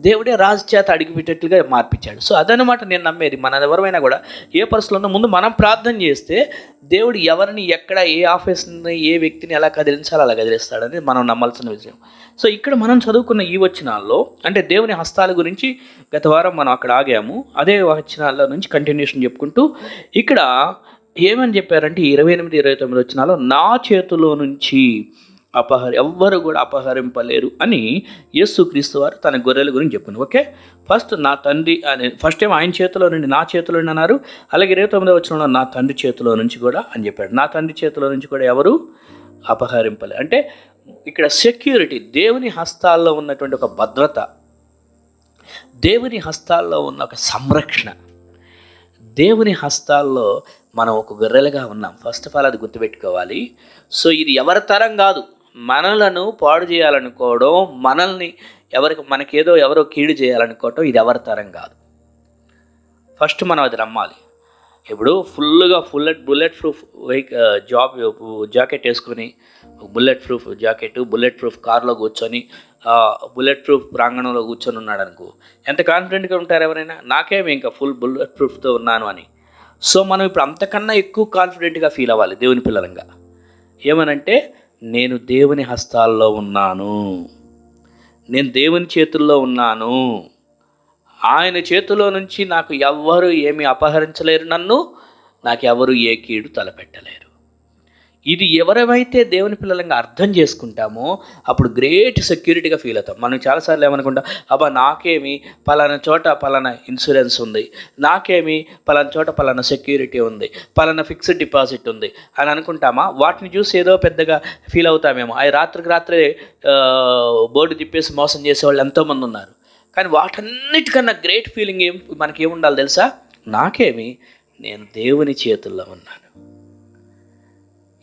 C: దేవుడే రాజు చేత అడిగిపెట్టేట్టుగా మార్పించాడు. సో అదనమాట నేను నమ్మేది. మన ఎవరైనా కూడా ఏ పరిస్థితుల్లో ఉన్నా ముందు మనం ప్రార్థన చేస్తే దేవుడు ఎవరిని ఎక్కడ ఏ ఆఫీస్ని ఏ వ్యక్తిని ఎలా కదిలించాలో అలా కదిలిస్తాడని మనం నమ్మాల్సిన విషయం. సో ఇక్కడ మనం చదువుకున్న ఈ వచనాల్లో అంటే దేవుని హస్తాల గురించి గత వారం మనం అక్కడ ఆగాము. అదే వచనాల్లో నుంచి కంటిన్యూషన్ చెప్పుకుంటూ ఇక్కడ ఏమని చెప్పారంటే 28, 29 వచనాల్లో నా చేతిలో నుంచి ఎవ్వరు కూడా అపహరింపలేరు అని యేసుక్రీస్తు వారు తన గొర్రెల గురించి చెప్పుకున్నారు. ఓకే, ఫస్ట్ నా తండ్రి అని ఫస్ట్ ఏమో ఆయన చేతిలో నుండి నా చేతిలో నుండి అన్నారు. అలాగే 29వ వచనంలో నా తండ్రి చేతిలో నుంచి కూడా అని చెప్పాడు. నా తండ్రి చేతిలో నుంచి కూడా ఎవరు అపహరింపలేరు అంటే ఇక్కడ సెక్యూరిటీ, దేవుని హస్తాల్లో ఉన్నటువంటి ఒక భద్రత, దేవుని హస్తాల్లో ఉన్న ఒక సంరక్షణ, దేవుని హస్తాల్లో మనం ఒక గొర్రెలుగా ఉన్నాం. ఫస్ట్ ఆఫ్ ఆల్ అది గుర్తుపెట్టుకోవాలి. సో ఇది ఎవరి తరం కాదు. మనలను పాడు చేయాలనుకోవడం, మనల్ని మనకేదో ఎవరో కీడు చేయాలనుకోవటం ఇది ఎవరి తరం కాదు. ఫస్ట్ మనం అది నమ్మాలి. ఇప్పుడు ఫుల్గా బుల్లెట్ ప్రూఫ్ జాకెట్ వేసుకొని bullet proof jacket, bullet proof కార్లో కూర్చొని బుల్లెట్ ప్రూఫ్ ప్రాంగణంలో కూర్చొని ఉన్నాడు అనుకో, ఎంత కాన్ఫిడెంట్గా ఉంటారు ఎవరైనా? నాకేమి ఇంకా ఫుల్ బుల్లెట్ ప్రూఫ్తో ఉన్నాను అని. సో మనం ఇప్పుడు అంతకన్నా ఎక్కువ కాన్ఫిడెంట్గా ఫీల్ అవ్వాలి దేవుని పిల్లలంగా. ఏమనంటే నేను దేవుని హస్తాల్లో ఉన్నాను, నేను దేవుని చేతుల్లో ఉన్నాను, ఆయన చేతిలో నుంచి నాకు ఎవ్వరు ఏమీ అపహరించలేరు, నాకు ఎవరు ఏ కీడు తలపెట్టలేరు. ఇది ఎవరైతే దేవుని పిల్లలంగా అర్థం చేసుకుంటామో అప్పుడు గ్రేట్ సెక్యూరిటీగా ఫీల్ అవుతాం. మనం చాలాసార్లు ఏమనుకుంటాం, అబ్బా నాకేమి పలానా చోట పలానా ఇన్సూరెన్స్ ఉంది, నాకేమి పలానా చోట పలానా సెక్యూరిటీ ఉంది, పలానా ఫిక్స్డ్ డిపాజిట్ ఉంది అని అనుకుంటామా? వాటిని చూసి ఏదో పెద్దగా ఫీల్ అవుతామేమో. అవి రాత్రికి రాత్రే బోర్డు తిప్పేసి మోసం చేసేవాళ్ళు ఎంతోమంది ఉన్నారు. కానీ వాటన్నిటికన్నా గ్రేట్ ఫీలింగ్ మనకి ఏముండాలి తెలుసా? నాకేమి, నేను దేవుని చేతుల్లో ఉన్నాను.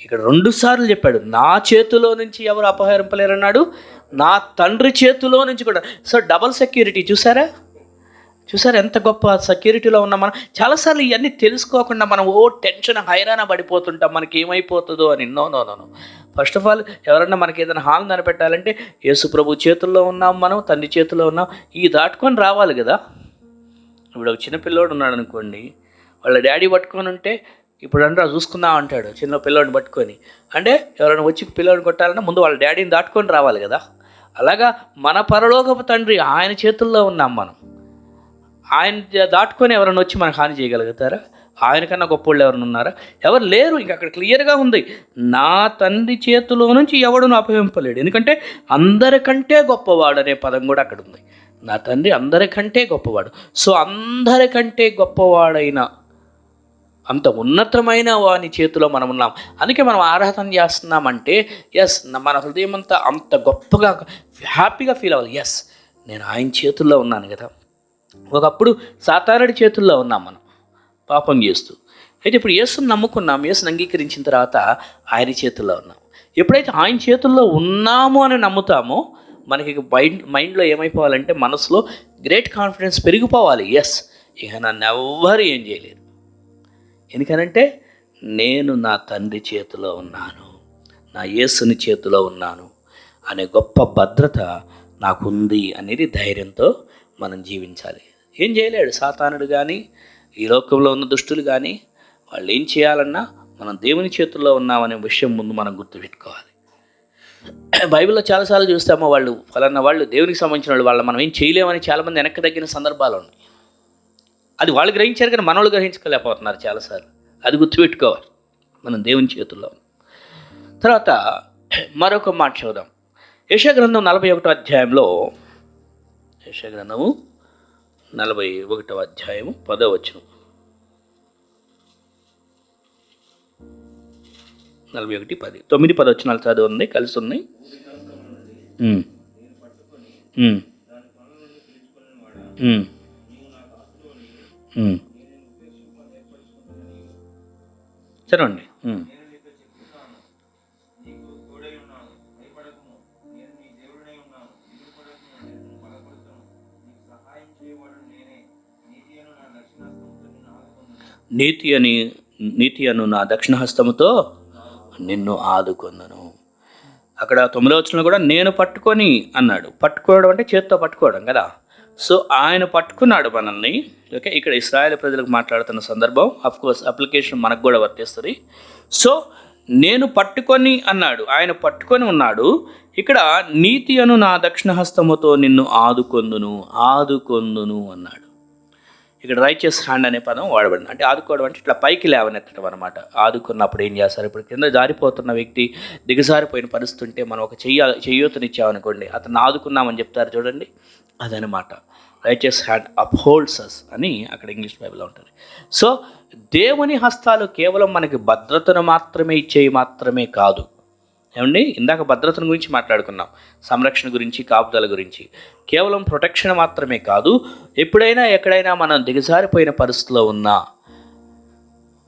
C: ఇక్కడ 2 సార్లు చెప్పాడు, నా చేతిలో నుంచి ఎవరు అపహరింపలేరన్నాడు, నా తండ్రి చేతిలో నుంచి కూడా. So double security. చూసారా ఎంత గొప్ప సెక్యూరిటీలో ఉన్నాం మనం. చాలాసార్లు ఇవన్నీ తెలుసుకోకుండా మనం టెన్షన్ హైరాణ పడిపోతుంటాం, మనకి ఏమైపోతుందో అని. నో. ఫస్ట్ ఆఫ్ ఆల్ ఎవరన్నా మనకి ఏదైనా హాల్ కనిపెట్టాలంటే యేసు ప్రభు చేతుల్లో ఉన్నాం, మనం తండ్రి చేతుల్లో ఉన్నాం. ఈ దాటుకొని రావాలి కదా. ఇప్పుడు ఒక చిన్న పిల్లోడు ఉన్నాడు అనుకోండి, వాళ్ళ డాడీ పట్టుకొని ఉంటే ఇప్పుడు అంటారా చూసుకుందాం అంటాడు చిన్న పిల్లోడిని పట్టుకొని. అంటే ఎవరైనా వచ్చి పిల్లోడిని కొట్టాలన్నా ముందు వాళ్ళ డాడీని దాటుకొని రావాలి కదా. అలాగా మన పరలోకపు తండ్రి ఆయన చేతుల్లో ఉన్నాం మనం. ఆయన దాటుకొని ఎవరైనా వచ్చి మనకు హాని చేయగలుగుతారా? ఆయనకన్నా గొప్పవాళ్ళు ఎవరైనా ఉన్నారా? ఎవరు లేరు. ఇంక అక్కడ క్లియర్గా ఉంది, నా తండ్రి చేతిలో నుంచి ఎవడును అపహరింపలేడు. ఎందుకంటే అందరికంటే గొప్పవాడు అనే పదం కూడా అక్కడ ఉంది. నా తండ్రి అందరికంటే గొప్పవాడు. సో అందరికంటే గొప్పవాడైన అంత ఉన్నతమైన వాని చేతిలో మనం ఉన్నాం. అందుకే మనం ఆరాధన చేస్తున్నామంటే ఎస్, మన హృదయం అంతా అంత గొప్పగా హ్యాపీగా ఫీల్ అవ్వాలి. ఎస్, నేను ఆయన చేతుల్లో ఉన్నాను కదా. ఒకప్పుడు సాతానుడి చేతుల్లో ఉన్నాం మనం పాపం చేస్తూ. అయితే ఇప్పుడు యేసుని నమ్ముకున్నాం, యేసుని అంగీకరించిన తర్వాత ఆయన చేతుల్లో ఉన్నాం. ఎప్పుడైతే ఆయన చేతుల్లో ఉన్నామో అని నమ్ముతామో మనకి మైండ్లో ఏమైపోవాలంటే మనసులో గ్రేట్ కాన్ఫిడెన్స్ పెరిగిపోవాలి. ఎస్, ఇక నన్ను ఎవ్వరు ఏం చేయలేరు. ఎందుకనంటే నేను నా తండ్రి చేతిలో ఉన్నాను, నా యేసుని చేతిలో ఉన్నాను అనే గొప్ప భద్రత నాకుంది అనేది ధైర్యంతో మనం జీవించాలి. ఏం చేయలేడు సాతానుడు కానీ ఈ లోకంలో ఉన్న దుష్టులు కానీ. వాళ్ళు ఏం చేయాలన్నా మనం దేవుని చేతుల్లో ఉన్నామనే విషయం ముందు మనం గుర్తుపెట్టుకోవాలి. బైబిల్లో చాలాసార్లు చూస్తామో వాళ్ళు ఫలానా వాళ్ళు దేవునికి సంబంధించిన వాళ్ళు మనం ఏం చేయలేమని చాలామంది వెనక్కి తగ్గిన సందర్భాలు ఉన్నాయి. అది వాళ్ళు గ్రహించారు కానీ మనోళ్ళు గ్రహించుకోలేకపోతున్నారు చాలాసార్లు. అది గుర్తుపెట్టుకోవాలి, మనం దేవుని చేతుల్లో. తర్వాత మరొక మాట చూద్దాం. యెషయా గ్రంథం 41వ అధ్యాయంలో, యెషయా గ్రంథము 41వ అధ్యాయము 10వ వచనం. 41:10 9-10 వచనాలు చదువు కలిసి ఉన్నాయి. ఉమ్. ఉమ్. ఉమ్. ఉమ్. చదవండి. నీతి అను నా దక్షిణ హస్తముతో నిన్ను ఆదుకొందును. అక్కడ 9వ వచనంలో కూడా నేను పట్టుకొని అన్నాడు. పట్టుకోవడం అంటే చేత్తో పట్టుకోవడం కదా. సో ఆయన పట్టుకున్నాడు మనల్ని. ఓకే, ఇక్కడ ఇశ్రాయేలు ప్రజలకు మాట్లాడుతున్న సందర్భం, అఫ్కోర్స్ అప్లికేషన్ మనకు కూడా వర్తిస్తుంది. సో నేను పట్టుకొని అన్నాడు, ఆయన పట్టుకొని ఉన్నాడు. ఇక్కడ నీతి అను నా దక్షిణ హస్తముతో నిన్ను ఆదుకొందును అన్నాడు. ఇక్కడ రైచియస్ హ్యాండ్ అనే పదం వాడబడింది. అంటే ఆదుకోవడం అంటే ఇట్లా పైకి లేవనెత్తడం అనమాట. ఆదుకున్నప్పుడు ఏం చేస్తారు? ఇప్పుడు కింద జారిపోతున్న వ్యక్తి, దిగజారిపోయిన పరిస్థితి ఉంటే మనం ఒక చేయూతనిచ్చామనుకోండి, అతను ఆదుకున్నామని చెప్తారు చూడండి, అదనమాట. రైచియస్ హ్యాండ్ అప్హోల్డ్స్ అస్ అని అక్కడ ఇంగ్లీష్ బైబిల్లో ఉంటుంది. సో దేవుని హస్తాలు కేవలం మనకి భద్రతను మాత్రమే ఇచ్చేవి మాత్రమే కాదు. ఏమండి, ఇందాక భద్రతను గురించి మాట్లాడుకున్నాం, సంరక్షణ గురించి, కాపుదల గురించి. కేవలం ప్రొటెక్షన్ మాత్రమే కాదు, ఎప్పుడైనా ఎక్కడైనా మనం దిగజారిపోయిన పరిస్థితిలో ఉన్నా,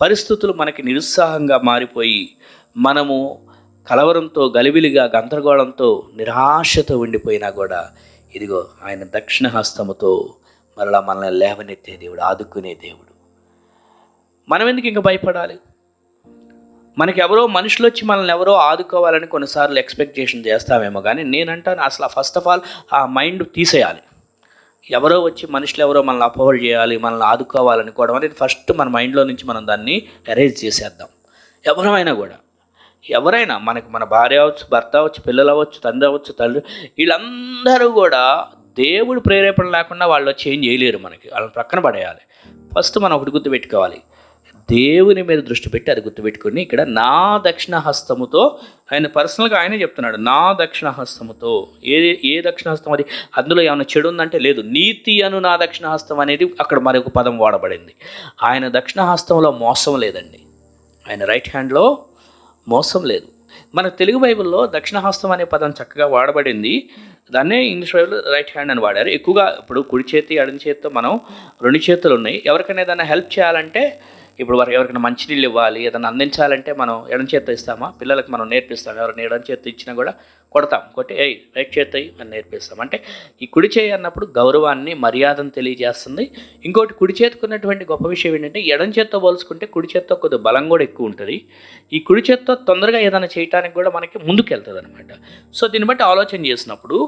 C: పరిస్థితులు మనకి నిరుత్సాహంగా మారిపోయి మనము కలవరంతో, గలిబిలిగా, గందరగోళంతో, నిరాశతో ఉండిపోయినా కూడా ఇదిగో ఆయన దక్షిణ హస్తముతో మరలా మనల్ని లేవనెత్తే దేవుడు, ఆదుకునే దేవుడు. మనం ఎందుకు ఇంకా భయపడాలి? మనకి ఎవరో మనుషులు వచ్చి మనల్ని ఎవరో ఆదుకోవాలని కొన్నిసార్లు ఎక్స్పెక్టేషన్ చేస్తామేమో, కానీ నేనంటాను అసలు ఫస్ట్ ఆఫ్ ఆల్ ఆ మైండ్ తీసేయాలి. ఎవరో వచ్చి మనుషులు ఎవరో మనల్ని అపోహోల్డ్ చేయాలి, మనల్ని ఆదుకోవాలనుకోవడం అనేది ఫస్ట్ మన మైండ్లో నుంచి మనం దాన్ని ఎరేజ్ చేసేద్దాం. ఎవరైనా మనకి, మన భార్య అవ్వచ్చు, భర్త అవ్వచ్చు, పిల్లలు అవ్వచ్చు, తండ్రి అవ్వచ్చు, తల్లి, వీళ్ళందరూ కూడా దేవుడు ప్రేరేపణ లేకుండా వాళ్ళు వచ్చి ఏం చేయలేరు. మనకి వాళ్ళని ప్రక్కన పడేయాలి. ఫస్ట్ మనం ఒకటి గుర్తుపెట్టుకోవాలి, దేవుని మీద దృష్టి పెట్టి అది గుర్తుపెట్టుకుని, ఇక్కడ నా దక్షిణ హస్తముతో, ఆయన పర్సనల్గా ఆయనే చెప్తున్నాడు, నా దక్షిణ హస్తముతో. ఏ దక్షిణ హస్తం అది? అందులో ఏమైనా చెడు ఉందంటే లేదు. నీతి అను నా దక్షిణ హస్తం అనేది అక్కడ మరొక పదం వాడబడింది. ఆయన దక్షిణ హస్తంలో మోసం లేదండి. ఆయన రైట్ హ్యాండ్లో మోసం లేదు. మన తెలుగు బైబిల్లో దక్షిణ హస్తం అనే పదం చక్కగా వాడబడింది. దాన్నే ఇంగ్లీష్ బైబిల్ రైట్ హ్యాండ్ అని వాడారు. ఎక్కువగా ఇప్పుడు కుడి చేతి, ఎడమ చేతితో మనం 2 చేతులు ఉన్నాయి. ఎవరికైనా ఏదైనా హెల్ప్ చేయాలంటే, ఇప్పుడు ఎవరికైనా మంచినీళ్ళు ఇవ్వాలి, ఏదైనా అందించాలంటే మనం ఎడం చేత్తో ఇస్తామా? పిల్లలకు మనం నేర్పిస్తాం. ఎవరైనా ఎడం చేత్తో ఇచ్చినా కూడా కొడతాం, కొట్టి రైట్ చేత్తో అని నేర్పిస్తాం. అంటే ఈ కుడి చేయి అన్నప్పుడు గౌరవాన్ని, మర్యాదను తెలియజేస్తుంది. ఇంకోటి, కుడి చేతుకున్నటువంటి గొప్ప విషయం ఏంటంటే, ఎడం చేత్తో పోల్చుకుంటే కుడి చేత్తో కొద్దిగా బలం కూడా ఎక్కువ ఉంటుంది. ఈ కుడి చేత్తో తొందరగా ఏదైనా చేయడానికి కూడా మనకి ముందుకు వెళ్తుంది అనమాట. సో దీన్ని బట్టి ఆలోచన చేసినప్పుడు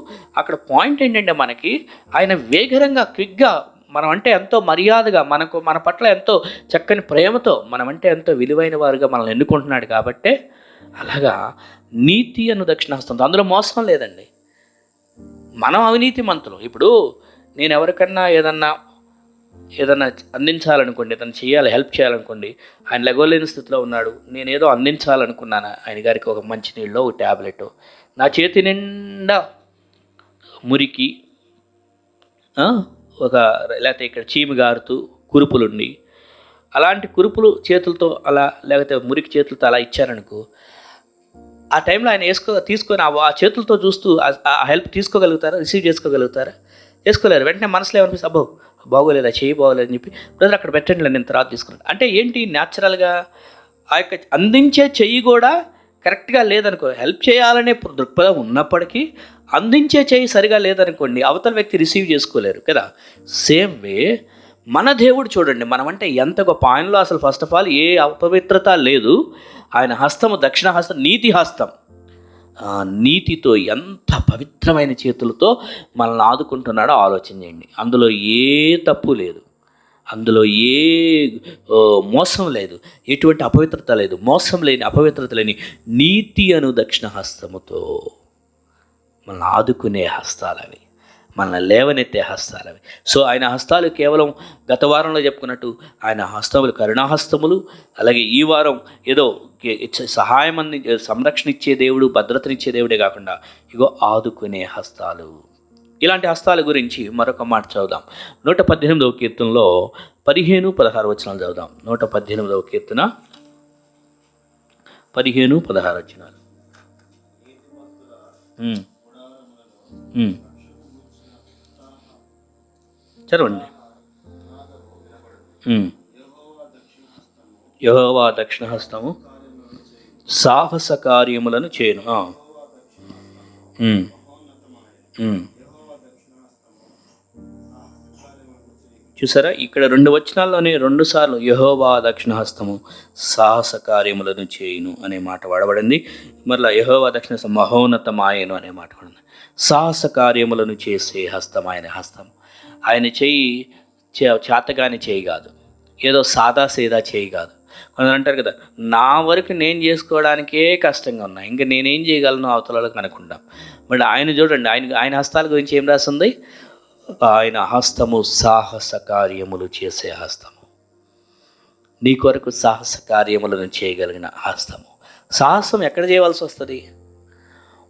C: అక్కడ పాయింట్ ఏంటంటే, మనకి ఆయన వేగరంగా, క్విక్గా, మనం అంటే ఎంతో మర్యాదగా, మన పట్ల ఎంతో చక్కని ప్రేమతో, మనం అంటే ఎంతో విలువైన వారుగా మనల్ని ఎన్నుకుంటున్నాడు. కాబట్టే అలాగా నీతి అను దక్షిణ హస్తంతో, అందులో మోసం లేదండి. మనం అవినీతి మంతులు. ఇప్పుడు నేను ఎవరికన్నా ఏదన్నా అందించాలనుకోండి, ఏదన్నా చేయాలి, హెల్ప్ చేయాలనుకోండి, ఆయన లెగోలేని స్థితిలో ఉన్నాడు, నేనేదో అందించాలనుకున్నాను ఆయన గారికి, ఒక మంచినీళ్ళు, ఒక ట్యాబ్లెట్, నా చేతి నిండా మురికి, లేకపోతే ఇక్కడ చీమి గారుతూ కురుపులుండి, అలాంటి కురుపులు చేతులతో అలా, లేకపోతే మురికి చేతులతో అలా ఇచ్చారనుకో, ఆ టైంలో ఆయన తీసుకొని ఆ చేతులతో చూస్తూ ఆ హెల్ప్ తీసుకోగలుగుతారా? రిసీవ్ చేసుకోగలుగుతారా? చేసుకోలేరు. వెంటనే మనసులో ఏమనిపిస్తుంది, అబ్బో బాగోలేదా, చేయి బాగోలేదని చెప్పి, బ్రదర్ అక్కడ పెట్టండి, నేను తర్వాత తీసుకున్నాను అంటే ఏంటి? న్యాచురల్గా ఆ యొక్క అందించే చెయ్యి కూడా కరెక్ట్గా లేదనుకో, హెల్ప్ చేయాలనే దృక్పథం ఉన్నప్పటికీ అందించే చెయ్యి సరిగా లేదనుకోండి, అవతల వ్యక్తి రిసీవ్ చేసుకోలేరు కదా. సేమ్ వే మన దేవుడు చూడండి, మనమంటే ఎంత గొప్ప. ఆయనలో అసలు ఫస్ట్ ఆఫ్ ఆల్ ఏ అపవిత్రత లేదు. ఆయన హస్తము దక్షిణ హస్తం, నీతి హస్తం. నీతితో ఎంత పవిత్రమైన చేతులతో మనల్ని ఆదుకుంటున్నాడో ఆలోచన చేయండి. అందులో ఏ తప్పు లేదు, అందులో ఏ మోసం లేదు, ఎటువంటి అపవిత్రత లేదు. మోసం లేని, అపవిత్రత లేని నీతి అను దక్షిణ హస్తముతో మనల్ని ఆదుకునే హస్తాలవి, మనల్ని లేవనెత్తే హస్తాలవి. సో ఆయన హస్తాలు కేవలం గత వారంలో చెప్పుకున్నట్టు ఆయన హస్తములు కరుణాహస్తములు. అలాగే ఈ వారం ఏదో సహాయం సంరక్షణ ఇచ్చే దేవుడు, భద్రతనిచ్చే దేవుడే కాకుండా ఇగో ఆదుకునే హస్తాలు. ఇలాంటి హస్తాల గురించి మరొక మాట చదువుదాం. 118వ కీర్తనలో 15-16 వచనాలు చదువుదాం. 118వ కీర్తన 15, 16 వచనాలు. చదవండి. యెహోవా దక్షిణ హస్తము సాహస కార్యములను చేయును. చూసారా, ఇక్కడ 2 వచనాల్లోనే 2 సార్లు యెహోవా దక్షిణ హస్తము సాహస కార్యములను చేయును అనే మాట వాడబడింది. మరలా యెహోవా దక్షిణ హస్తం మహోన్నతమాయను అనే మాట వాడింది. సాహస కార్యములను చేసే హస్తం ఆయన హస్తం. ఆయన చేయి చేతగాని చేయి కాదు, ఏదో సాదా సీదా చేయి కాదు. కొందరు అంటారు కదా, నా వరకు నేను చేసుకోవడానికే కష్టంగా ఉన్నా, ఇంకా నేనేం చేయగలను అవతలకు అనుకుంటాం. బట్ ఆయన చూడండి, ఆయన హస్తాల గురించి ఏం రాసింది? ఆయన హస్తము సాహస కార్యములు చేసే హస్తము. నీ కొరకు సాహస కార్యములను చేయగలిగిన హస్తము. సాహసం ఎక్కడ చేయవలసి వస్తుంది?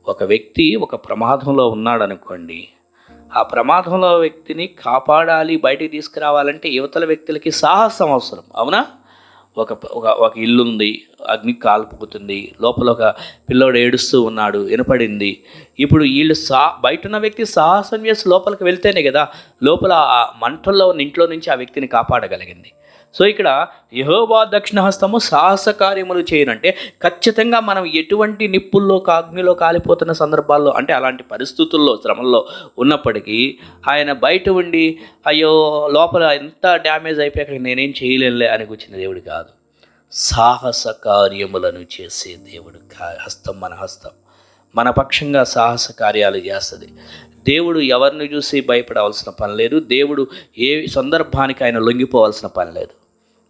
C: ఒక వ్యక్తి ఒక ప్రమాదంలో ఉన్నాడు అనుకోండి, ఆ ప్రమాదంలో వ్యక్తిని కాపాడాలి, బయటికి తీసుకురావాలంటే యువతల వ్యక్తులకి సాహసం అవసరం. అవునా? ఒక ఇల్లు ఉంది, అగ్ని కాలిపోతుంది, లోపల ఒక పిల్లోడు ఏడుస్తూ ఉన్నాడు, వినపడింది. ఇప్పుడు వీళ్ళు బయట ఉన్న వ్యక్తి సాహసం చేసి లోపలికి వెళ్తేనే కదా లోపల ఆ మంటల్లో ఉన్న ఇంట్లో నుంచి ఆ వ్యక్తిని కాపాడగలిగింది. సో ఇక్కడ యెహోవా దక్షిణ హస్తము సాహస కార్యములు చేయనంటే ఖచ్చితంగా మనం ఎటువంటి నిప్పుల్లో అగ్నిలో కాలిపోతున్న సందర్భాల్లో, అంటే అలాంటి పరిస్థితుల్లో శ్రమల్లో ఉన్నప్పటికీ ఆయన బయట ఉండి అయ్యో లోపల ఎంత డ్యామేజ్ అయిపోయాక నేనేం చేయలేనులే అని కూర్చున్న దేవుడు కాదు. సాహస కార్యములను చేసే దేవుడు హస్తం మన హస్తం. మన పక్షంగా సాహస కార్యాలు చేస్తుంది. దేవుడు ఎవరిని చూసి భయపడవలసిన పని లేదు. దేవుడు ఏ సందర్భానికి ఆయన లొంగిపోవాల్సిన పని లేదు.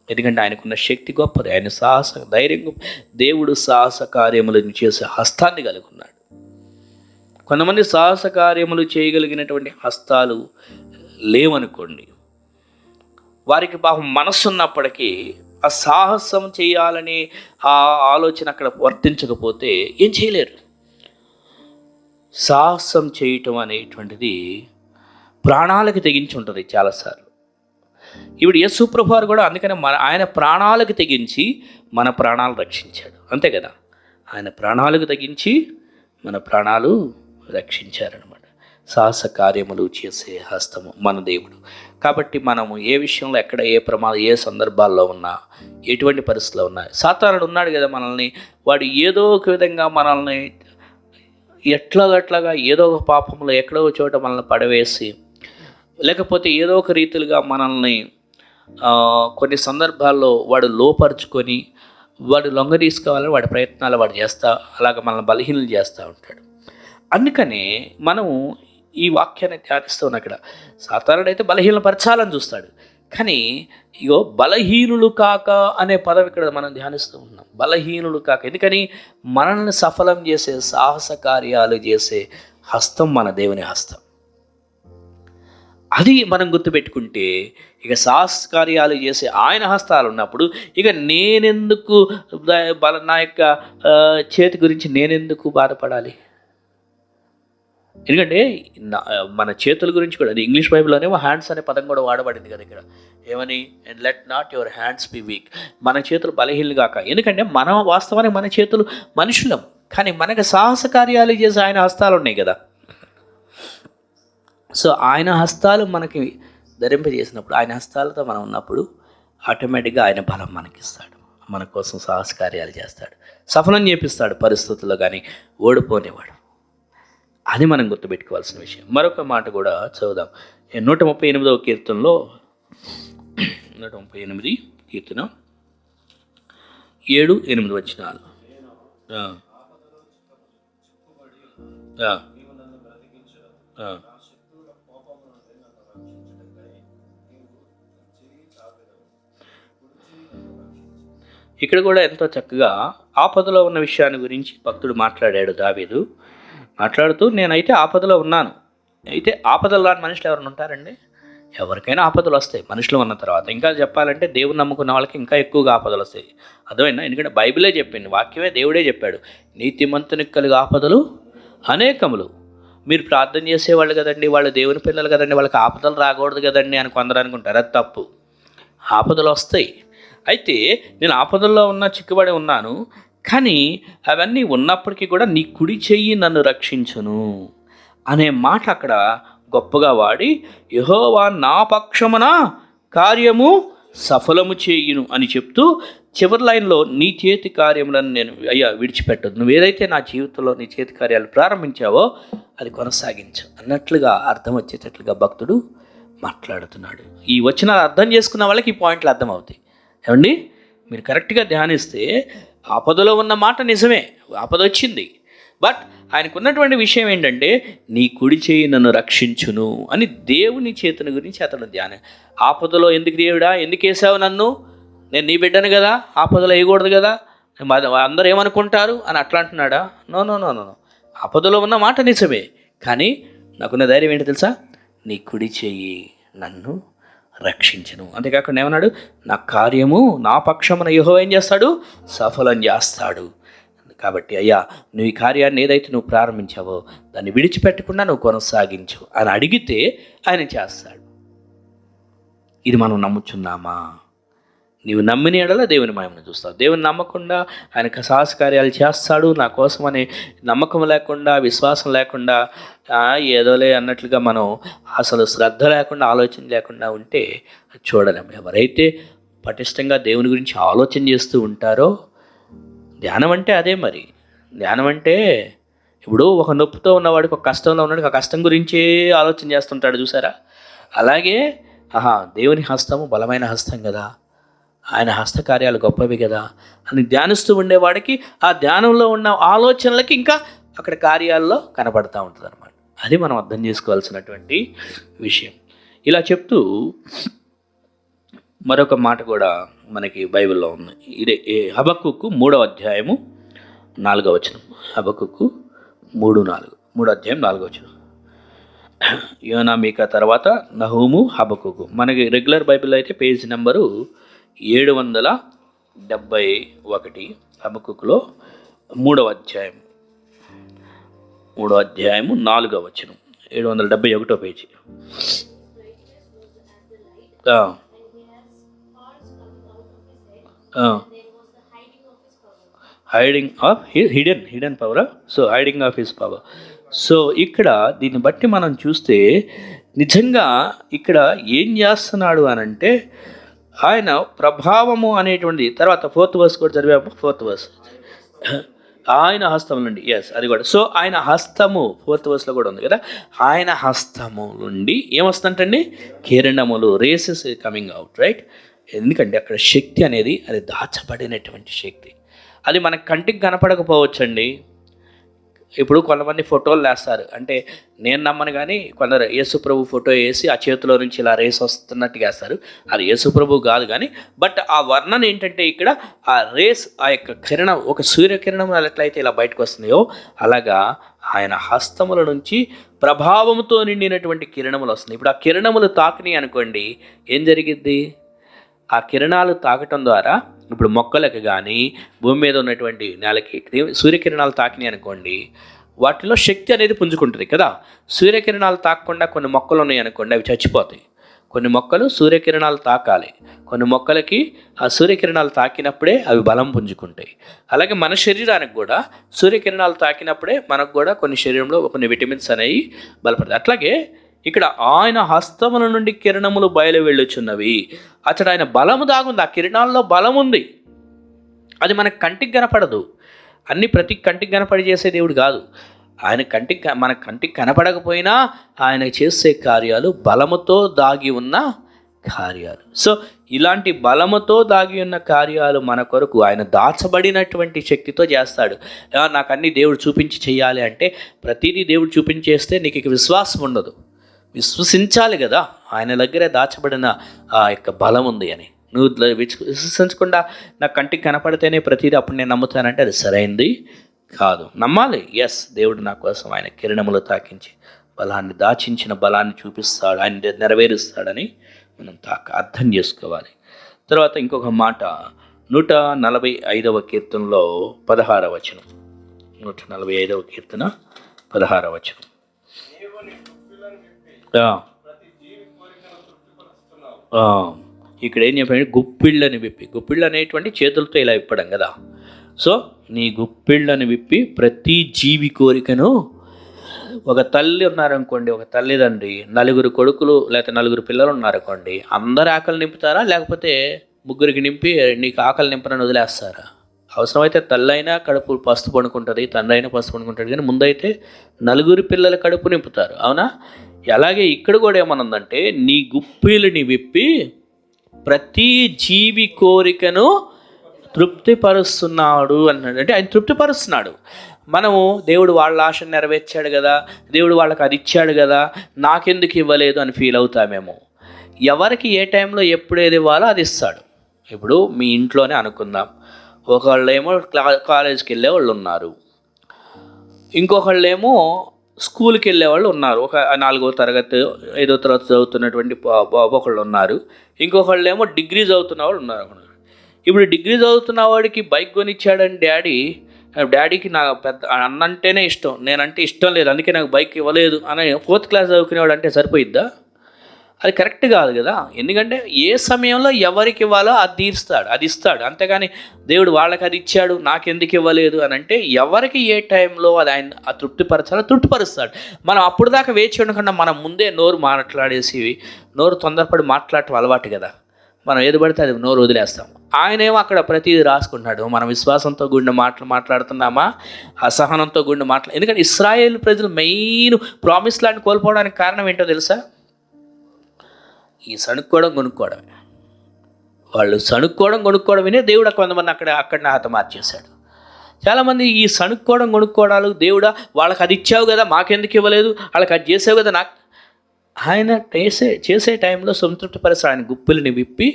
C: ఎందుకంటే ఆయనకున్న శక్తి గొప్పది, ఆయన సాహస ధైర్యం గొప్ప. దేవుడు సాహస కార్యములను చేసే హస్తాన్ని కలిగి ఉన్నాడు. కొంతమంది సాహస కార్యములు చేయగలిగినటువంటి హస్తాలు లేవనుకోండి, వారికి పాపం మనస్సు ఉన్నప్పటికీ ఆ సాహసం చేయాలని ఆ ఆలోచన అక్కడ వర్తించకపోతే ఏం చేయలేరు. సాహసం చేయటం అనేటువంటిది ప్రాణాలకు తెగించి ఉంటుంది చాలాసార్లు. ఇప్పుడు యేసు ప్రభువు వారు కూడా అందుకనే ఆయన ప్రాణాలకు తెగించి మన ప్రాణాలు రక్షించాడు. అంతే కదా, ఆయన ప్రాణాలకు తెగించి మన ప్రాణాలు రక్షించారనమాట. సాహస కార్యములు చేసే హస్తము మన దేవుడు. కాబట్టి మనము ఏ విషయంలో ఎక్కడ ఏ ప్రమాదం ఏ సందర్భాల్లో ఉన్నా, ఎటువంటి పరిస్థితుల్లో ఉన్నా, సాతానుడు ఉన్నాడు కదా మనల్ని, వాడు ఏదో ఒక విధంగా మనల్ని ఎట్లాగా ఏదో ఒక పాపంలో ఎక్కడో చోట మనల్ని పడవేసి, లేకపోతే ఏదో ఒక రీతిలుగా మనల్ని కొన్ని సందర్భాల్లో వాడు లోపరుచుకొని వాడు లొంగ తీసుకోవాలని వాడి ప్రయత్నాలు వాడు చేస్తా, అలాగ మనల్ని బలహీనలు చేస్తూ ఉంటాడు. అందుకనే మనము ఈ వాక్యాన్ని ధ్యానిస్తూ ఉన్న అక్కడ సాతానుడు అయితే బలహీనపరచాలని చూస్తాడు, కానీ ఇగో బలహీనులు కాక అనే పదం ఇక్కడ మనం ధ్యానిస్తూ ఉన్నాం. బలహీనులు కాక, ఎందుకని మనల్ని సఫలం చేసే సాహస కార్యాలు చేసే హస్తం మన దేవుని హస్తం. అది మనం గుర్తుపెట్టుకుంటే ఇక సాహస కార్యాలు చేసే ఆయన హస్తాలు ఉన్నప్పుడు ఇక నేనెందుకు నా యొక్క చేతి గురించి నేనెందుకు బాధపడాలి? ఎందుకంటే మన చేతుల గురించి కూడా, అది ఇంగ్లీష్ బైబిల్లోనేమో హ్యాండ్స్ అనే పదం కూడా వాడబడింది కదా ఇక్కడ. ఏమని? And let not your hands B week. మన చేతులు బలహీనలు కాక. ఎందుకంటే మనం వాస్తవానికి మన చేతులు మనుషులం, కానీ మనకు సాహస కార్యాలు చేసే ఆయన హస్తాలు ఉన్నాయి కదా. సో ఆయన హస్తాలు మనకి ధరింపజేసినప్పుడు, ఆయన హస్తాలతో మనం ఉన్నప్పుడు ఆటోమేటిక్గా ఆయన బలం మనకిస్తాడు, మన కోసం సాహస కార్యాలు చేస్తాడు, సఫలం చేపిస్తాడు పరిస్థితుల్లో, కానీ ఓడిపోనేవాడు. అది మనం గుర్తుపెట్టుకోవాల్సిన విషయం. మరొక మాట కూడా చదువుదాం. 138వ కీర్తనలో 138 కీర్తన 7-8 వచనాలు. ఇక్కడ కూడా ఎంతో చక్కగా ఆపదలో ఉన్న విషయాన్ని గురించి భక్తుడు మాట్లాడాడు. దావీదు మాట్లాడుతూ, నేనైతే ఆపదలో ఉన్నాను. అయితే ఆపదలు రాని మనుషులు ఎవరైనా ఉంటారండి? ఎవరికైనా ఆపదలు వస్తాయి మనుషులు ఉన్న తర్వాత. ఇంకా చెప్పాలంటే దేవుని నమ్ముకున్న వాళ్ళకి ఇంకా ఎక్కువగా ఆపదలు వస్తాయి. అర్థమైనా? ఎందుకంటే బైబిలే చెప్పింది, వాక్యమే దేవుడే చెప్పాడు, నీతిమంతునికి కలిగే ఆపదలు అనేకములు. మీరు ప్రార్థన చేసేవాళ్ళు కదండి, వాళ్ళు దేవుని పిల్లలు కదండి, వాళ్ళకి ఆపదలు రాకూడదు కదండి అని కొందరు అనుకుంటారు. అది తప్పు. ఆపదలు వస్తాయి. అయితే నేను ఆపదల్లో చిక్కుబడి ఉన్నాను, కానీ అవన్నీ ఉన్నప్పటికీ కూడా నీ కుడి చెయ్యి నన్ను రక్షించును అనే మాట అక్కడ గొప్పగా వాడి, యెహోవా నా పక్షమున కార్యము సఫలము చేయును అని చెప్తూ చివరి లైన్లో నీ చేతి కార్యములను నేను అయ్యా విడిచిపెట్టదు, నువ్వు ఏదైతే నా జీవితంలో నీ చేతి కార్యాలు ప్రారంభించావో అది కొనసాగించు అన్నట్లుగా అర్థం వచ్చేటట్లుగా భక్తుడు మాట్లాడుతున్నాడు. ఈ వచనాలు అర్థం చేసుకున్న వాళ్ళకి ఈ పాయింట్లు అర్థమవుతాయి. ఏమండి, మీరు కరెక్ట్గా ధ్యానిస్తే ఆపదలో ఉన్న మాట నిజమే, ఆపద వచ్చింది. బట్ ఆయనకున్నటువంటి విషయం ఏంటంటే నీ కుడి చేయి నన్ను రక్షించును అని దేవుని చేతుని గురించి అతను ధ్యానం. ఆపదలో ఎందుకు దేవుడా, ఎందుకు వేసావు నన్ను, నేను నీ బిడ్డను కదా, ఆపదలో వేయకూడదు కదా, అందరూ ఏమనుకుంటారు అని అట్లా అంటున్నాడా? No no no no. ఆపదలో ఉన్న మాట నిజమే, కానీ నాకున్న ధైర్యం ఏంటి తెలుసా, నీ కుడి చేయి నన్ను రక్షించను. అంతేకాకుండా ఏమన్నాడు, నా కార్యము నా పక్షమున యెహోవా ఏం చేస్తాడు, సఫలం చేస్తాడు. కాబట్టి అయ్యా నువ్వు ఈ కార్యాన్ని ఏదైతే నువ్వు ప్రారంభించావో దాన్ని విడిచిపెట్టకుండా నువ్వు కొనసాగించు అని అడిగితే ఆయన చేస్తాడు. ఇది మనం నమ్ముచున్నామా? నీవు నమ్మిన ఎడల దేవుని మహిమను చూస్తావు. దేవుని నమ్మకుండా ఆయన సాహస కార్యాలు చేస్తాడు నా కోసం అనే నమ్మకం లేకుండా, విశ్వాసం లేకుండా, ఏదోలే అన్నట్లుగా మనం అసలు శ్రద్ధ లేకుండా, ఆలోచన లేకుండా ఉంటే చూడలేము. ఎవరైతే పటిష్టంగా దేవుని గురించి ఆలోచన చేస్తూ ఉంటారో, ధ్యానం అంటే అదే. మరి ధ్యానం అంటే ఇప్పుడు ఒక నొప్పితో ఉన్నవాడికి, ఒక కష్టంలో ఉన్నవాడికి ఆ కష్టం గురించే ఆలోచన చేస్తుంటాడు చూసారా? అలాగే దేవుని హస్తము బలమైన హస్తం కదా, ఆయన హస్తకార్యాలు గొప్పవి కదా అని ధ్యానిస్తూ ఉండేవాడికి ఆ ధ్యానంలో ఉన్న ఆలోచనలకి ఇంకా అక్కడ కార్యాల్లో కనపడతా ఉంటుంది అన్నమాట. అది మనం అర్థం చేసుకోవాల్సినటువంటి విషయం. ఇలా చెప్తూ మరొక మాట కూడా మనకి బైబిల్లో ఉంది. ఇదే హబక్కూకు 3వ అధ్యాయము 4వ వచనం. హబక్కూకు 3 అధ్యాయం 4వ వచనం. యోనా మీకా తర్వాత నహూము, హబక్కూకు. మనకి రెగ్యులర్ బైబిల్ అయితే పేజ్ నెంబరు 771. హబక్కూకులో 3వ అధ్యాయము 4వ వచనం, 771 page. Hiding of hidden power. So hiding of his power. So ఇక్కడ దీన్ని బట్టి మనం చూస్తే నిజంగా ఇక్కడ ఏం చేస్తున్నాడు అని అంటే, ఆయన ప్రభావము అనేటువంటి తర్వాత 4th verse కూడా చదివాము. 4th verse ఆయన హస్తం నుండి, అది కూడా. సో ఆయన హస్తము 4th verseలో కూడా ఉంది కదా, ఆయన హస్తము నుండి ఏమొస్తుందంటండి, కిరణములు, రేసెస్ కమింగ్ అవుట్, రైట్. ఎందుకంటే అక్కడ శక్తి అనేది అది దాచబడినటువంటి శక్తి. అది మనకు కంటికి కనపడకపోవచ్చండి. ఇప్పుడు కొంతమంది ఫోటోలు వేస్తారు, అంటే నేను నమ్మను కానీ కొందరు యేసుప్రభు ఫోటో వేసి ఆ చేతిలో నుంచి ఇలా రేస్ వస్తున్నట్టుగా వేస్తారు. అది యేసుప్రభు కాదు కానీ, బట్ ఆ వర్ణన ఏంటంటే ఇక్కడ ఆ రేస్, ఆ యొక్క కిరణం, ఒక సూర్యకిరణం ఎట్లయితే ఇలా బయటకు వస్తున్నాయో అలాగా ఆయన హస్తముల నుంచి ప్రభావంతో నిండినటువంటి కిరణములు వస్తున్నాయి. ఇప్పుడు ఆ కిరణములు తాకినాయి అనుకోండి, ఏం జరిగిద్ది? ఆ కిరణాలు తాకటం ద్వారా ఇప్పుడు మొక్కలకు కానీ భూమి మీద ఉన్నటువంటి నేలకి సూర్యకిరణాలు తాకినాయి అనుకోండి, వాటిలో శక్తి అనేది పుంజుకుంటుంది కదా. సూర్యకిరణాలు తాకకుండా కొన్ని మొక్కలు ఉన్నాయి అనుకోండి, అవి చచ్చిపోతాయి. కొన్ని మొక్కలు సూర్యకిరణాలు తాకాలి, కొన్ని మొక్కలకి ఆ సూర్యకిరణాలు తాకినప్పుడే అవి బలం పుంజుకుంటాయి. అలాగే మన శరీరానికి కూడా సూర్యకిరణాలు తాకినప్పుడే మనకు కూడా కొన్ని శరీరంలో కొన్ని విటమిన్స్ అనేవి బలపడతాయి. అట్లాగే ఇక్కడ ఆయన హస్తముల నుండి కిరణములు బయలు వెళ్ళుచున్నవి. అతడు ఆయన బలము దాగుంది, ఆ కిరణాల్లో బలం ఉంది. అది మనకు కంటికి కనపడదు. ప్రతి కంటికి కనపడి చేసే దేవుడు కాదు. ఆయన మన కంటికి కనపడకపోయినా ఆయన చేసే కార్యాలు బలముతో దాగి ఉన్న కార్యాలు. సో ఇలాంటి బలముతో దాగి ఉన్న కార్యాలు మన కొరకు ఆయన దాచబడినటువంటి శక్తితో చేస్తాడు. నాకు అన్ని దేవుడు చూపించి చెయ్యాలి అంటే, ప్రతిదీ దేవుడు చూపించేస్తే నీకు ఇక విశ్వాసం ఉండదు. విశ్వసించాలి కదా, ఆయన దగ్గరే దాచబడిన ఆ యొక్క బలం ఉంది అని. నువ్వు విశ్వసించకుండా నా కంటికి కనపడితేనే ప్రతిదీ అప్పుడు నేను నమ్ముతానంటే అది సరైనది కాదు. నమ్మాలి. దేవుడు నా కోసం ఆయన కిరణములు తాకించి బలాన్ని, దాచించిన బలాన్ని చూపిస్తాడు, ఆయన నెరవేరుస్తాడని మనం అర్థం చేసుకోవాలి. తర్వాత ఇంకొక మాట 145వ కీర్తనలో 16వ వచనం. 145వ కీర్తన 16వ వచనం. ఇక్కడ ఏం చెప్పాడు? గుప్పిళ్ళని విప్పి. గుప్పిళ్ళు అనేటువంటి చేతులతో ఇలా విప్పడం కదా. సో నీ గుప్పిళ్ళని విప్పి ప్రతి జీవి కోరికను. ఒక తల్లి ఉన్నారనుకోండి, ఒక తల్లిదండ్రి 4 కొడుకులు లేకపోతే 4 పిల్లలు ఉన్నారనుకోండి, అందరు ఆకలి నింపుతారా? లేకపోతే ముగ్గురికి నింపి నీకు ఆకలి నింపనని వదిలేస్తారా? అవసరమైతే తల్లి అయినా కడుపు పస్తు పడుకుంటుంది, తండ్రి అయినా పస్తు పడుకుంటాడు, కానీ ముందైతే 4 పిల్లల కడుపు నింపుతారు. అవునా? అలాగే ఇక్కడ కూడా ఏమనుందంటే నీ గుప్పిలిని విప్పి ప్రతి జీవి కోరికను తృప్తిపరుస్తున్నాడు అన్నాడు. అంటే ఆయన తృప్తిపరుస్తున్నాడు. మనము దేవుడు వాళ్ళ ఆశను నెరవేర్చాడు కదా, దేవుడు వాళ్ళకి అది ఇచ్చాడు కదా, నాకెందుకు ఇవ్వలేదు అని ఫీల్ అవుతామేమో. ఎవరికి ఏ టైంలో ఎప్పుడు ఏది ఇవ్వాలో అది ఇస్తాడు. ఇప్పుడు మీ ఇంట్లోనే అనుకుందాం, ఒకళ్ళేమో కాలేజీకి వెళ్ళే వాళ్ళు ఉన్నారు, ఇంకొకళ్ళేమో స్కూల్కి వెళ్ళే వాళ్ళు ఉన్నారు. ఒక 4వ తరగతి 5వ తరగతి చదువుతున్నటువంటి ఒకళ్ళు ఉన్నారు, ఇంకొకళ్ళేమో డిగ్రీ చదువుతున్న వాళ్ళు ఉన్నారు. ఇప్పుడు డిగ్రీ చదువుతున్న వాడికి బైక్ కొనిచ్చాడని డాడీకి నా పెద్ద అన్నంటేనే ఇష్టం, నేనంటే ఇష్టం లేదు, అందుకే నాకు బైక్ ఇవ్వలేదు అని 4th క్లాస్ చదువుకునేవాడు అంటే సరిపోయిద్దా? అది కరెక్ట్ కాదు కదా. ఎందుకంటే ఏ సమయంలో ఎవరికి ఇవ్వాలో అది తీరుస్తాడు, అది ఇస్తాడు. అంతేగాని దేవుడు వాళ్ళకి అది ఇచ్చాడు నాకెందుకు ఇవ్వలేదు అని అంటే ఎవరికి ఏ టైంలో అది ఆయన తృప్తిపరచాలో తృప్తిపరుస్తాడు. మనం అప్పుడు దాకా వేచి ఉండకుండా మనం ముందే నోరు మాట్లాడేసి, నోరు తొందరపడి మాట్లాడటం అలవాటు కదా, మనం ఏది పడితే అది నోరు వదిలేస్తాం. ఆయనేమో అక్కడ ప్రతిదీ రాసుకుంటాడు. మనం విశ్వాసంతో కూడిన మాటలు మాట్లాడుతున్నామా, అసహనంతో కూడిన మాటలు. ఎందుకంటే ఇశ్రాయేల్ ప్రజలు మెయిన్ ప్రామిస్ ల్యాండ్ కోల్పోవడానికి కారణం ఏంటో తెలుసా? ఈ సణుక్కోవడం కొనుక్కోవడమే. వాళ్ళు కొనుక్కోవడమే దేవుడు కొంతమంది అక్కడనే హతమార్చేశాడు. చాలామంది ఈ సణుక్కోవడం కొనుక్కోవడాలు, దేవుడా వాళ్ళకి అది ఇచ్చావు కదా మాకెందుకు ఇవ్వలేదు, వాళ్ళకి అది చేసావు కదా నాకు. ఆయన చేసే టైంలో సంతృప్తిపరుస్తాడు. ఆయన గుప్పిల్ని విప్పి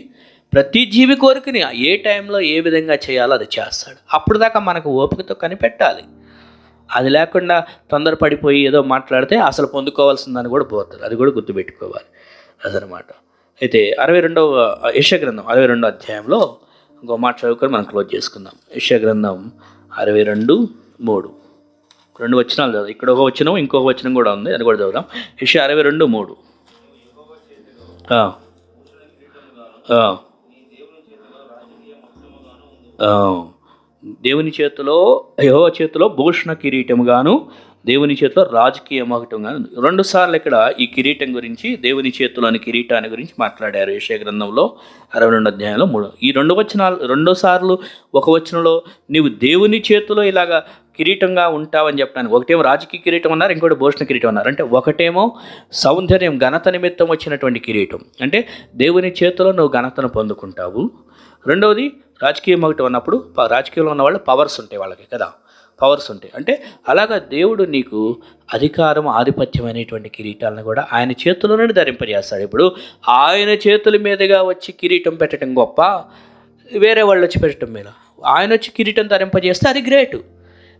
C: ప్రతి జీవి కోరికని ఏ టైంలో ఏ విధంగా చేయాలో అది చేస్తాడు. అప్పుడు దాకా మనకు ఓపికతో కనిపెట్టాలి. అది లేకుండా తొందరపడిపోయి ఏదో మాట్లాడితే అసలు పొందుకోవాల్సిందని కూడా పోతుంది. అది కూడా గుర్తుపెట్టుకోవాలి. అదనమాట. అయితే 62వ యెషయా గ్రంథం 62వ అధ్యాయంలో ఇంకో మాట చదువుకొని మనం క్లోజ్ చేసుకుందాం. యెషయా గ్రంథం 62:3 2 వచనాలు చదువు. ఇక్కడ ఒక వచనం ఇంకొక వచనం కూడా ఉంది, అది కూడా చదువుదాం. యెషయా 62:3. దేవుని చేతిలో యెహోవా చేతిలో భూషణ కిరీటముగాను, దేవుని చేతిలో రాజకీయ మకుటంగాను. 2 సార్లు ఇక్కడ ఈ కిరీటం గురించి, దేవుని చేతిలోని కిరీటాన్ని గురించి మాట్లాడారు యెషయా గ్రంథంలో 62వ అధ్యాయంలో 3. ఈ 2 వచనాలు 2 సార్లు ఒక వచనంలో నీవు దేవుని చేతిలో ఇలాగా కిరీటంగా ఉంటావని చెప్పడానికి, ఒకటేమో రాజకీయ కిరీటం అన్నారు, ఇంకోటి భూషణ కిరీటం అన్నారు. అంటే ఒకటేమో సౌందర్యం ఘనత నిమిత్తం వచ్చినటువంటి కిరీటం, అంటే దేవుని చేతిలో నువ్వు ఘనతను పొందుకుంటావు. రెండవది రాజకీయ మకుటం అన్నప్పుడు రాజకీయంలో ఉన్న వాళ్ళు పవర్స్ ఉంటాయి వాళ్ళకి కదా, పవర్స్ ఉంటాయి. అంటే అలాగా దేవుడు నీకు అధికారం ఆధిపత్యం అనేటువంటి కిరీటాలను కూడా ఆయన చేతుల నుండి ధరింపజేస్తాడు. ఇప్పుడు ఆయన చేతుల మీదుగా వచ్చి కిరీటం పెట్టడం గొప్ప, వేరే వాళ్ళు వచ్చి పెట్టడం మీద ఆయన వచ్చి కిరీటం ధరింపజేస్తే అది గ్రేటు.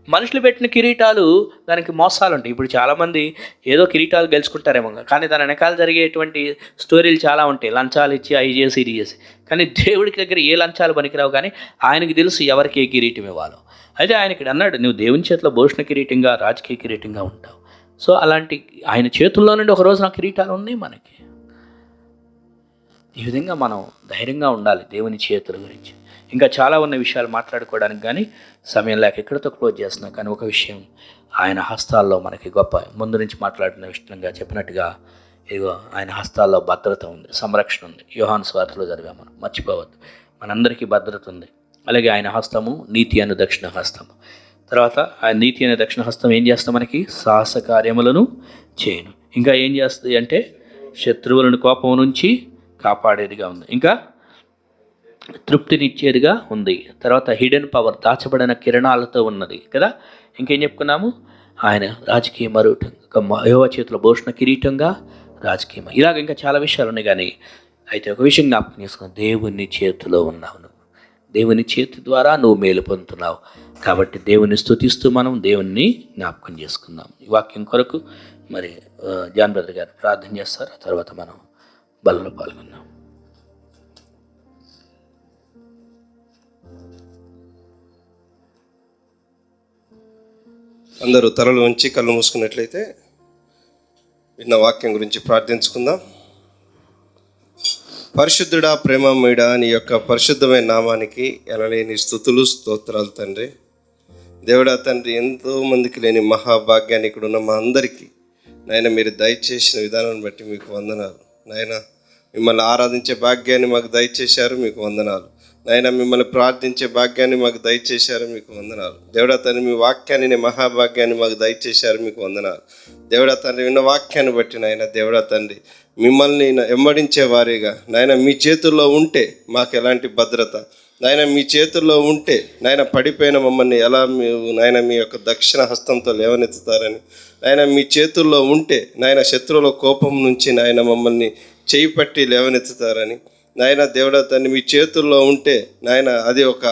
C: మనుషులు పెట్టిన కిరీటాలు దానికి మోసాలు ఉంటాయి. ఇప్పుడు చాలామంది ఏదో కిరీటాలు గెలుచుకుంటారేమో, కానీ దాని వెనకాల జరిగేటువంటి స్టోరీలు చాలా ఉంటాయి. లంచాలు ఇచ్చి అవి చేసి ఇది చేసి. కానీ దేవుడికి దగ్గర ఏ లంచాలు పనికిరావు, కానీ ఆయనకి తెలుసు ఎవరికి ఏ కిరీటం ఇవ్వాలో. అయితే ఆయన ఇక్కడ అన్నాడు, నువ్వు దేవుని చేతిలో భూషణ కిరీటంగా రాజకీయ కిరీటంగా ఉంటావు. సో అలాంటి ఆయన చేతుల్లో నుండి ఒకరోజు నా కిరీటాలు ఉన్నాయి మనకి. ఈ విధంగా మనం ధైర్యంగా ఉండాలి దేవుని చేతుల గురించి. ఇంకా చాలా ఉన్న విషయాలు మాట్లాడుకోవడానికి కానీ సమయం లేక ఇక్కడితో క్లోజ్ చేస్తున్నాం. కానీ ఒక విషయం, ఆయన హస్తాల్లో మనకి గొప్ప, ముందు నుంచి మాట్లాడిన విషయంగా చెప్పినట్టుగా ఇదిగో ఆయన హస్తాల్లో భద్రత ఉంది, సంరక్షణ ఉంది. యోహాను సువార్తలో జరిగాం, మనం మర్చిపోవద్దు. మనందరికీ భద్రత ఉంది. అలాగే ఆయన హస్తము నీతి అను దక్షిణ హస్తము. తర్వాత ఆయన నీతి అనే దక్షిణ హస్తం ఏం చేస్తాం, మనకి సాహస కార్యములను చేయను. ఇంకా ఏం చేస్తుంది అంటే శత్రువులను కోపం నుంచి కాపాడేదిగా ఉంది, ఇంకా తృప్తినిచ్చేదిగా ఉంది. తర్వాత హిడెన్ పవర్, దాచబడిన కిరణాలతో ఉన్నది కదా. ఇంకేం చెప్పుకున్నాము, ఆయన రాజకీయ మరుటు, యెహోవా చేతిలో భూషణ కిరీటంగా రాజకీయం. ఇలాగ ఇంకా చాలా విషయాలు ఉన్నాయి. కానీ అయితే ఒక విషయం జ్ఞాపకం చేసుకున్నాం, దేవుని చేతిలో ఉన్నావు నువ్వు, దేవుని చేతి ద్వారా నువ్వు మేలు పొందుతున్నావు. కాబట్టి దేవుని స్తుతిస్తూ మనం దేవుణ్ణి జ్ఞాపకం చేసుకుందాం. ఈ వాక్యం కొరకు మరి జాన్ బ్రదర్ గారు ప్రార్థన చేస్తారు. ఆ తర్వాత మనం బలలో పాల్గొందాం.
D: అందరూ తలలు ఉంచి కళ్ళు మూసుకున్నట్లయితే విన్న వాక్యం గురించి ప్రార్థించుకుందాం. పరిశుద్ధుడా, ప్రేమమయుడా, నీ యొక్క పరిశుద్ధమైన నామానికి ఎనలేని స్తుతులు, స్తోత్రాలు తండ్రి. దేవుడా తండ్రి, ఎంతో మందికి లేని మహాభాగ్యాన్ని ఇక్కడ ఉన్న మా అందరికీ నాయన మీరు దయచేసిన విధానాన్ని బట్టి మీకు వందనాలు. నాయన మిమ్మల్ని ఆరాధించే భాగ్యాన్ని మాకు దయచేశారు, మీకు వందనాలు. నాయన మిమ్మల్ని ప్రార్థించే భాగ్యాన్ని మాకు దయచేశారు, మీకు వందనాలు. దేవుడా తండ్రి, మీ వాక్యాన్ని మహాభాగ్యాన్ని మాకు దయచేశారు, మీకు వందనాలు. దేవుడా తండ్రి, విన్న వాక్యాన్ని బట్టి నాయన దేవుడా తండ్రి, మిమ్మల్ని వెంబడించే వారిగా నాయన మీ చేతుల్లో ఉంటే మాకు ఎలాంటి భద్రత, నాయన మీ చేతుల్లో ఉంటే నాయన పడిపోయిన మమ్మల్ని ఎలా నాయన మీ యొక్క దక్షిణ హస్తంతో లేవనెత్తుతారని, నాయన మీ చేతుల్లో ఉంటే నాయన శత్రువుల కోపం నుంచి నాయన మమ్మల్ని చేయి పట్టి లేవనెత్తుతారని, నాయన దేవుడా తండ్రి, మీ చేతుల్లో ఉంటే నాయన అది ఒక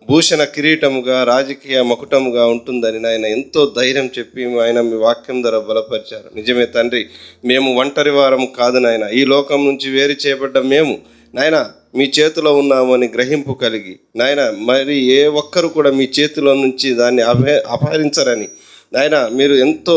D: భూషణ కిరీటముగా, రాజకీయ మకుటముగా ఉంటుందని నాయన ఎంతో ధైర్యం చెప్పి ఆయన మీ వాక్యం ద్వారా బలపరిచారు. నిజమే తండ్రి, మేము ఒంటరి వారం కాదు నాయన, ఈ లోకం నుంచి వేరు చేయబడ్డ మేము నాయన మీ చేతిలో ఉన్నామని గ్రహింపు కలిగి నాయన మరి ఏ ఒక్కరు కూడా మీ చేతిలో నుంచి దాన్ని అపహరించరని నాయన మీరు ఎంతో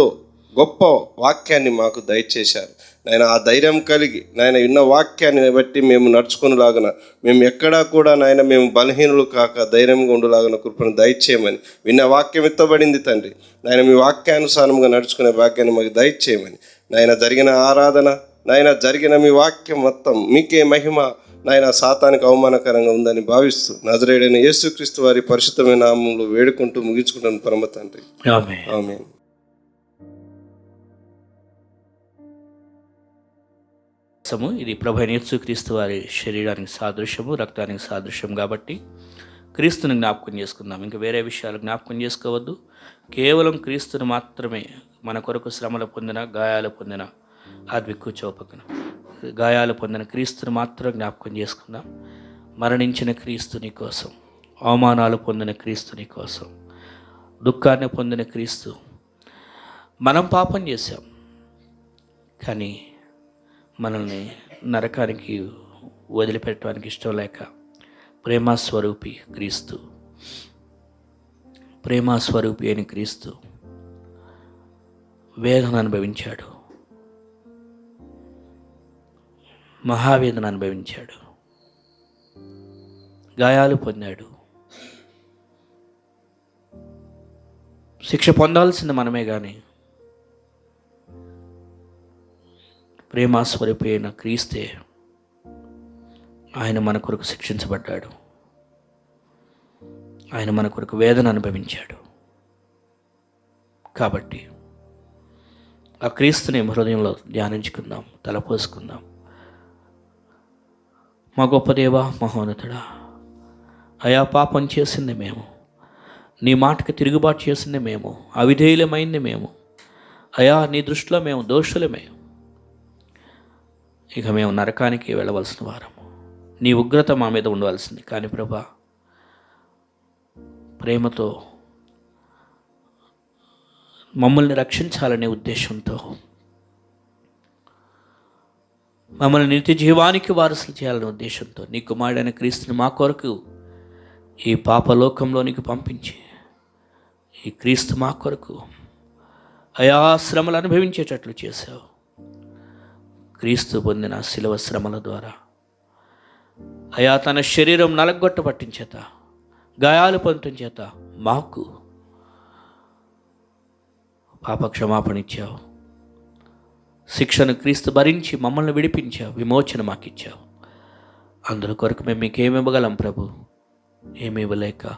D: గొప్ప వాక్యాన్ని మాకు దయచేశారు. నాయన ఆ ధైర్యం కలిగి నాయన విన్న వాక్యాన్ని బట్టి మేము నడుచుకునేలాగున, మేము ఎక్కడా కూడా నాయన మేము బలహీనులు కాక ధైర్యంగా ఉండేలాగున కృపను దయచేయమని, విన్న వాక్యం ఎత్తబడింది తండ్రి. నాయన మీ వాక్యానుసారంగా నడుచుకునే భాగ్యాన్ని మాకు దయచేయమని, నాయన జరిగిన ఆరాధన నాయన జరిగిన మీ వాక్యం మొత్తం మీకే మహిమ నాయన సాతానికి అవమానకరంగా ఉందని భావిస్తూ నజరేయుడైన యేసుక్రీస్తు వారి పరిశుద్ధమైన నామములో వేడుకుంటూ ముగించుకుంటాను పరమ తండ్రి. ఆమేన్.
C: ఇది ప్రభు అయిన యేసుక్రీస్తు వారి శరీరానికి సాదృశ్యము, రక్తానికి సాదృశ్యం కాబట్టి క్రీస్తుని జ్ఞాపకం చేసుకుందాం. ఇంకా వేరే విషయాలు జ్ఞాపకం చేసుకోవద్దు. కేవలం క్రీస్తుని మాత్రమే, మన కొరకు శ్రమలు పొందిన, గాయాలు పొందిన, కూర్చోపక్కన గాయాలు పొందిన క్రీస్తుని మాత్రం జ్ఞాపకం చేసుకుందాం. మరణించిన క్రీస్తుని కోసం, అవమానాలు పొందిన క్రీస్తుని కోసం, దుఃఖాన్ని పొందిన క్రీస్తు. మనం పాపం చేశాం, కానీ మనల్ని నరకానికి వదిలిపెట్టడానికి ఇష్టం లేక ప్రేమస్వరూపి క్రీస్తు, ప్రేమస్వరూపి అయిన క్రీస్తు వేదన అనుభవించాడు, మహావేదన అనుభవించాడు, గాయాలు పొందాడు. శిక్ష పొందాల్సింది మనమే, కానీ ప్రేమస్వరూపి అయిన క్రీస్తే ఆయన మన కొరకు శిక్షించబడ్డాడు, ఆయన మన కొరకు వేదన అనుభవించాడు. కాబట్టి ఆ క్రీస్తుని హృదయంలో ధ్యానించుకుందాం, తలపోసుకుందాం. మా గొప్ప దేవా, మహోన్నతుడా, అయా పాపం చేసింది మేము, నీ మాటకి తిరుగుబాటు చేసింది మేము, అవిధేయులమైంది మేము. అయా నీ దృష్టిలో మేము దోషులమే. ఇక మేము నరకానికి వెళ్ళవలసిన వారము, నీ ఉగ్రత మా మీద ఉండవలసింది. కానీ ప్రభా, ప్రేమతో మమ్మల్ని రక్షించాలనే ఉద్దేశంతో, మమ్మల్ని నిత్య జీవానికి వారసులు చేయాలనే ఉద్దేశంతో నీ కుమారుడైన క్రీస్తుని మా కొరకు ఈ పాపలోకంలోనికి పంపించి, ఈ క్రీస్తు మా కొరకు అయా శ్రమలు అనుభవించేటట్లు చేశావు. క్రీస్తు పొందిన శిలువ శ్రమల ద్వారా అయా తన శరీరం నలగొట్టబట్టిన చేత, గాయాలు పొందటం చేత మాకు పాప క్షమాపణ ఇచ్చావు. శిక్షను క్రీస్తు భరించి మమ్మల్ని విడిపించావు, విమోచన మాకు ఇచ్చావు. అందులో కొరకు మేము మీకేమి ఇవ్వగలం ప్రభు? ఏమి ఇవ్వలేక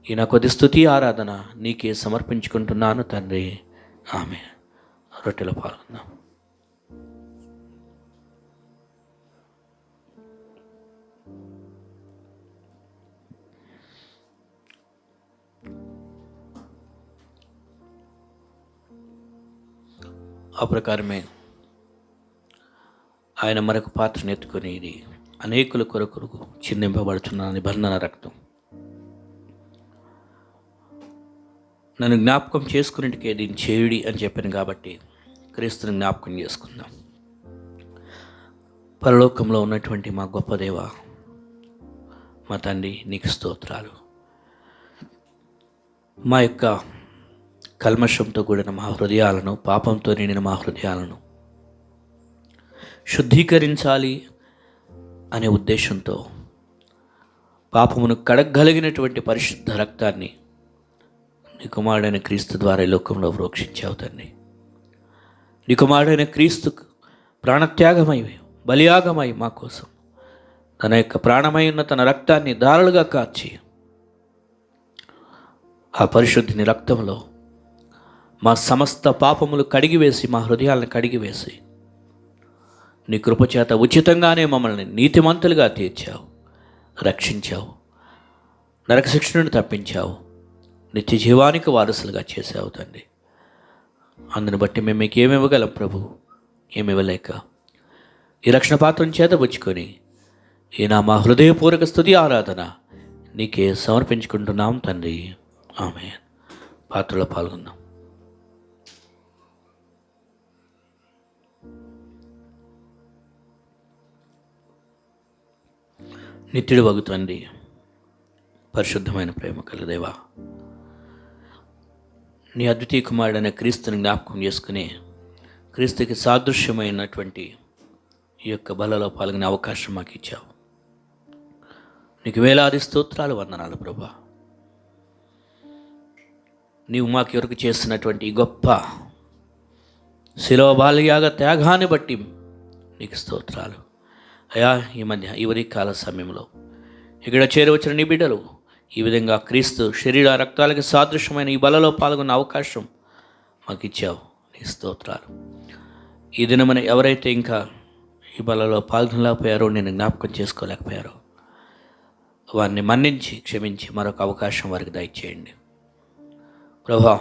C: ఈ నా కొద్ది స్తుతి ఆరాధన నీకే సమర్పించుకుంటున్నాను తండ్రి. ఆమేన్. రొట్టెలో పాల్గొన్నాం. ఆ ప్రకారమే ఆయన మరొక పాత్రను ఎత్తుకొని, ఇది అనేకుల కొరకు చిందింపబడుతున్న నిబంధన రక్తం, నన్ను జ్ఞాపకం చేసుకునేటికే దీన్ని చేయుడి అని చెప్పాను. కాబట్టి క్రీస్తుని జ్ఞాపకం చేసుకుందాం. పరలోకంలో ఉన్నటువంటి మా గొప్ప దేవ, మా తండ్రి, నీకు స్తోత్రాలు. మా యొక్క కల్మషంతో కూడిన మా హృదయాలను, పాపంతో నిండిన మా హృదయాలను శుద్ధీకరించాలి, అనే ఉద్దేశంతో పాపమును కడగలిగినటువంటి పరిశుద్ధ రక్తాన్ని నీ కుమారుడైన క్రీస్తు ద్వారా ఈ లోకంలో ప్రోక్షించావు తండ్రి. నీ కుమారుడైన క్రీస్తు ప్రాణత్యాగమై బలియాగమై మా కోసం తన యొక్క ప్రాణమై ఉన్న తన రక్తాన్ని ధారలుగా కార్చి ఆ పరిశుద్ధిని రక్తంలో మా సమస్త పాపములు కడిగివేసి మా హృదయాలను కడిగివేసి నీ కృపచేత ఉచితంగానే మమ్మల్ని నీతిమంతులుగా తీర్చావు, రక్షించావు, నరకశిక్ష నుండి తప్పించావు, నిత్య జీవానికి వారసులుగా చేసావు తండ్రి. అందుని బట్టి మేము మీకు ఏమి ఇవ్వగలం ప్రభు? ఏమి ఇవ్వలేక ఈ రక్షణ పాత్రం చేతబుచ్చుకొని ఈయన మా హృదయపూర్వక స్తుతి ఆరాధన నీకే సమర్పించుకుంటున్నాం తండ్రి. ఆమేన్. పాత్రలో పాల్గొందాం. నిత్యుడు వగు తండ్రి, పరిశుద్ధమైన ప్రేమ కల దేవా, నీ అద్వితీయ కుమారుడైన క్రీస్తుని జ్ఞాపకం చేసుకుని క్రీస్తుకి సాదృశ్యమైనటువంటి ఈ యొక్క బలలో పాల్గొనే అవకాశం మాకు ఇచ్చావు. నీకు వేలాది స్తోత్రాలు, వందనాలు ప్రభా. నీవు మాకు ఎవరికి చేస్తున్నటువంటి ఈ గొప్ప శిలువ బలియాగ త్యాగాన్ని బట్టి నీకు స్తోత్రాలు అయా. ఈ మధ్య ఈ కాల సమయంలో ఇక్కడ చేరవచ్చిన నీ బిడ్డలు ఈ విధంగా క్రీస్తు శరీర రక్తాలకి సాదృశ్యమైన ఈ బలలో పాల్గొన్న అవకాశం మాకు ఇచ్చావు, నీ స్తోత్రాలు. ఈ దినమన ఎవరైతే ఇంకా ఈ బలలో పాల్గొనలేకపోయారో, నేను జ్ఞాపకం చేసుకోలేకపోయారో, వారిని మన్నించి క్షమించి మరొక అవకాశం వారికి దయచేయండి ప్రభా.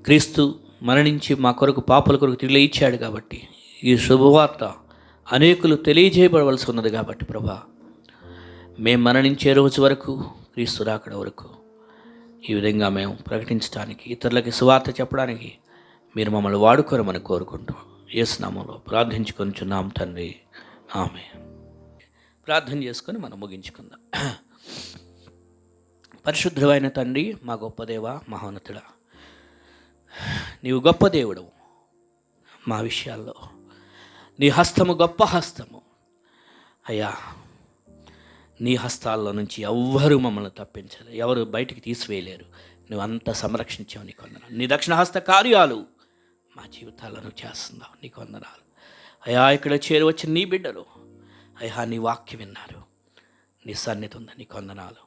C: క్రీస్తు మరణించి మా కొరకు పాపల కొరకు తిరిగి ఇచ్చాడు కాబట్టి ఈ శుభవార్త అనేకులు తెలియజేయబడవలసి ఉన్నది కాబట్టి ప్రభా, మేము మరణించే రోజు వరకు, క్రీస్తు రాకడ వరకు ఈ విధంగా మేము ప్రకటించడానికి, ఇతరులకి సువార్త చెప్పడానికి మీరు మమ్మల్ని వాడుకోరమని కోరుకుంటాం. యేసు నామములో ప్రార్థించుకొనిచున్నాం తండ్రి. ఆమేన్. ప్రార్థన చేసుకొని మనం ముగించుకుందాం. పరిశుద్ధమైన తండ్రి, మా గొప్ప దేవ, మహోన్నతుడా, నీవు గొప్ప దేవుడవు. మా విషయాల్లో నీ హస్తము గొప్ప హస్తము అయ్యా. నీ హస్తాల్లో నుంచి ఎవ్వరూ మమ్మల్ని తప్పించలేరు, ఎవరు బయటికి తీసివేయలేరు. నువ్వు అంతా సంరక్షించావు, నీకు వందనాలు. నీ దక్షిణ హస్త కార్యాలు మా జీవితాల్లో నువ్వు చేస్తున్నావు, నీకు వందనాలు అయ్యా. ఇక్కడ చేరవచ్చిన నీ బిడ్డలు అయ్యా, నీ వాక్యం విన్నారు, నీ సన్నిధి ఉంది, నీకు వందనాలు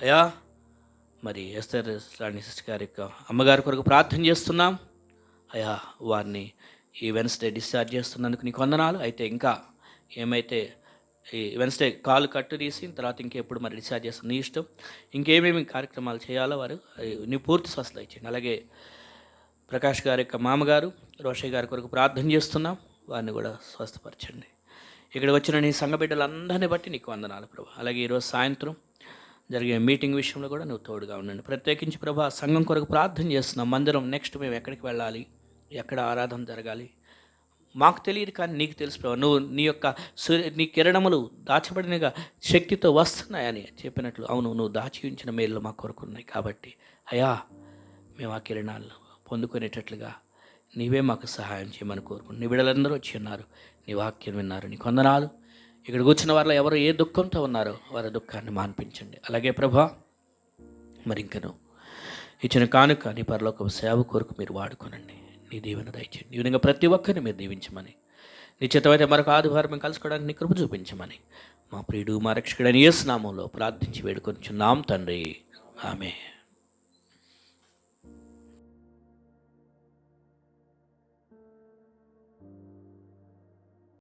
C: అయ్యా. మరి ఎస్తర్ రాణి సిస్టర్ గారి యొక్క అమ్మగారి కొరకు ప్రార్థన చేస్తున్నాం అయ్యా. వారిని ఈ వెన్స్డే డిశ్చార్జ్ చేస్తున్నందుకు నీకు వందనాలు. అయితే ఇంకా ఏమైతే ఈ వెన్స్డే కాలు కట్టు తీసి తర్వాత ఇంకెప్పుడు మరి డిశ్చార్జ్ చేస్తున్న నీ ఇష్టం. ఇంకేమేమి కార్యక్రమాలు చేయాలో వారు నీ పూర్తి స్వస్థత ఇచ్చేయండి. అలాగే ప్రకాష్ గారి యొక్క మామగారు రోషయ్య గారి కొరకు ప్రార్థన చేస్తున్నాం, వారిని కూడా స్వస్థపరచండి. ఇక్కడ వచ్చిన నీ సంఘ బిడ్డలందరినీ బట్టి నీకు వందనాలు ప్రభు. అలాగే ఈరోజు సాయంత్రం జరిగే మీటింగ్ విషయంలో కూడా నువ్వు తోడుగా ఉండండి. ప్రత్యేకించి ప్రభా, సంఘం కొరకు ప్రార్థన చేస్తున్నాం. మందిరం నెక్స్ట్ మేము ఎక్కడికి వెళ్ళాలి, ఎక్కడ ఆరాధన జరగాలి మాకు తెలియదు, కానీ నీకు తెలుసు ప్రభా. నువ్వు నీ కిరణములు దాచబడినగా శక్తితో వస్తున్నాయని చెప్పినట్లు, అవును, నువ్వు దాచి ఉంచిన మేలు మా కొరకు ఉన్నాయి కాబట్టి అయ్యా, మేము ఆ కిరణాలను పొందుకునేటట్లుగా నీవే మాకు సహాయం చేయమని కోరుకుంటున్నాను. నీ బిడ్డలందరూ వచ్చి ఉన్నారు, నీ వాక్యం విన్నారు, నీ వందనాలు. ఇక్కడ కూర్చున్న వారిలో ఎవరు ఏ దుఃఖంతో ఉన్నారో వారి దుఃఖాన్ని మాన్పించండి. అలాగే ప్రభా, మరి ఇంకను ఇచ్చిన కానుక నీ పరలోక సేవ కొరకు మీరు వాడుకోనండి, నీ దీవెన దయచేయండి. ఈ విధంగా ప్రతి ఒక్కరిని మీరు దీవించమని, నీ చేతమైతే మరొక ఆదివారం మేము కలుసుకోవడానికి నీ కృప చూపించమని మా ప్రియుడు మా రక్షకుడైన యేసు నామములో ప్రార్థించి వేడుకొనిచున్నాం తండ్రి. ఆమేన్.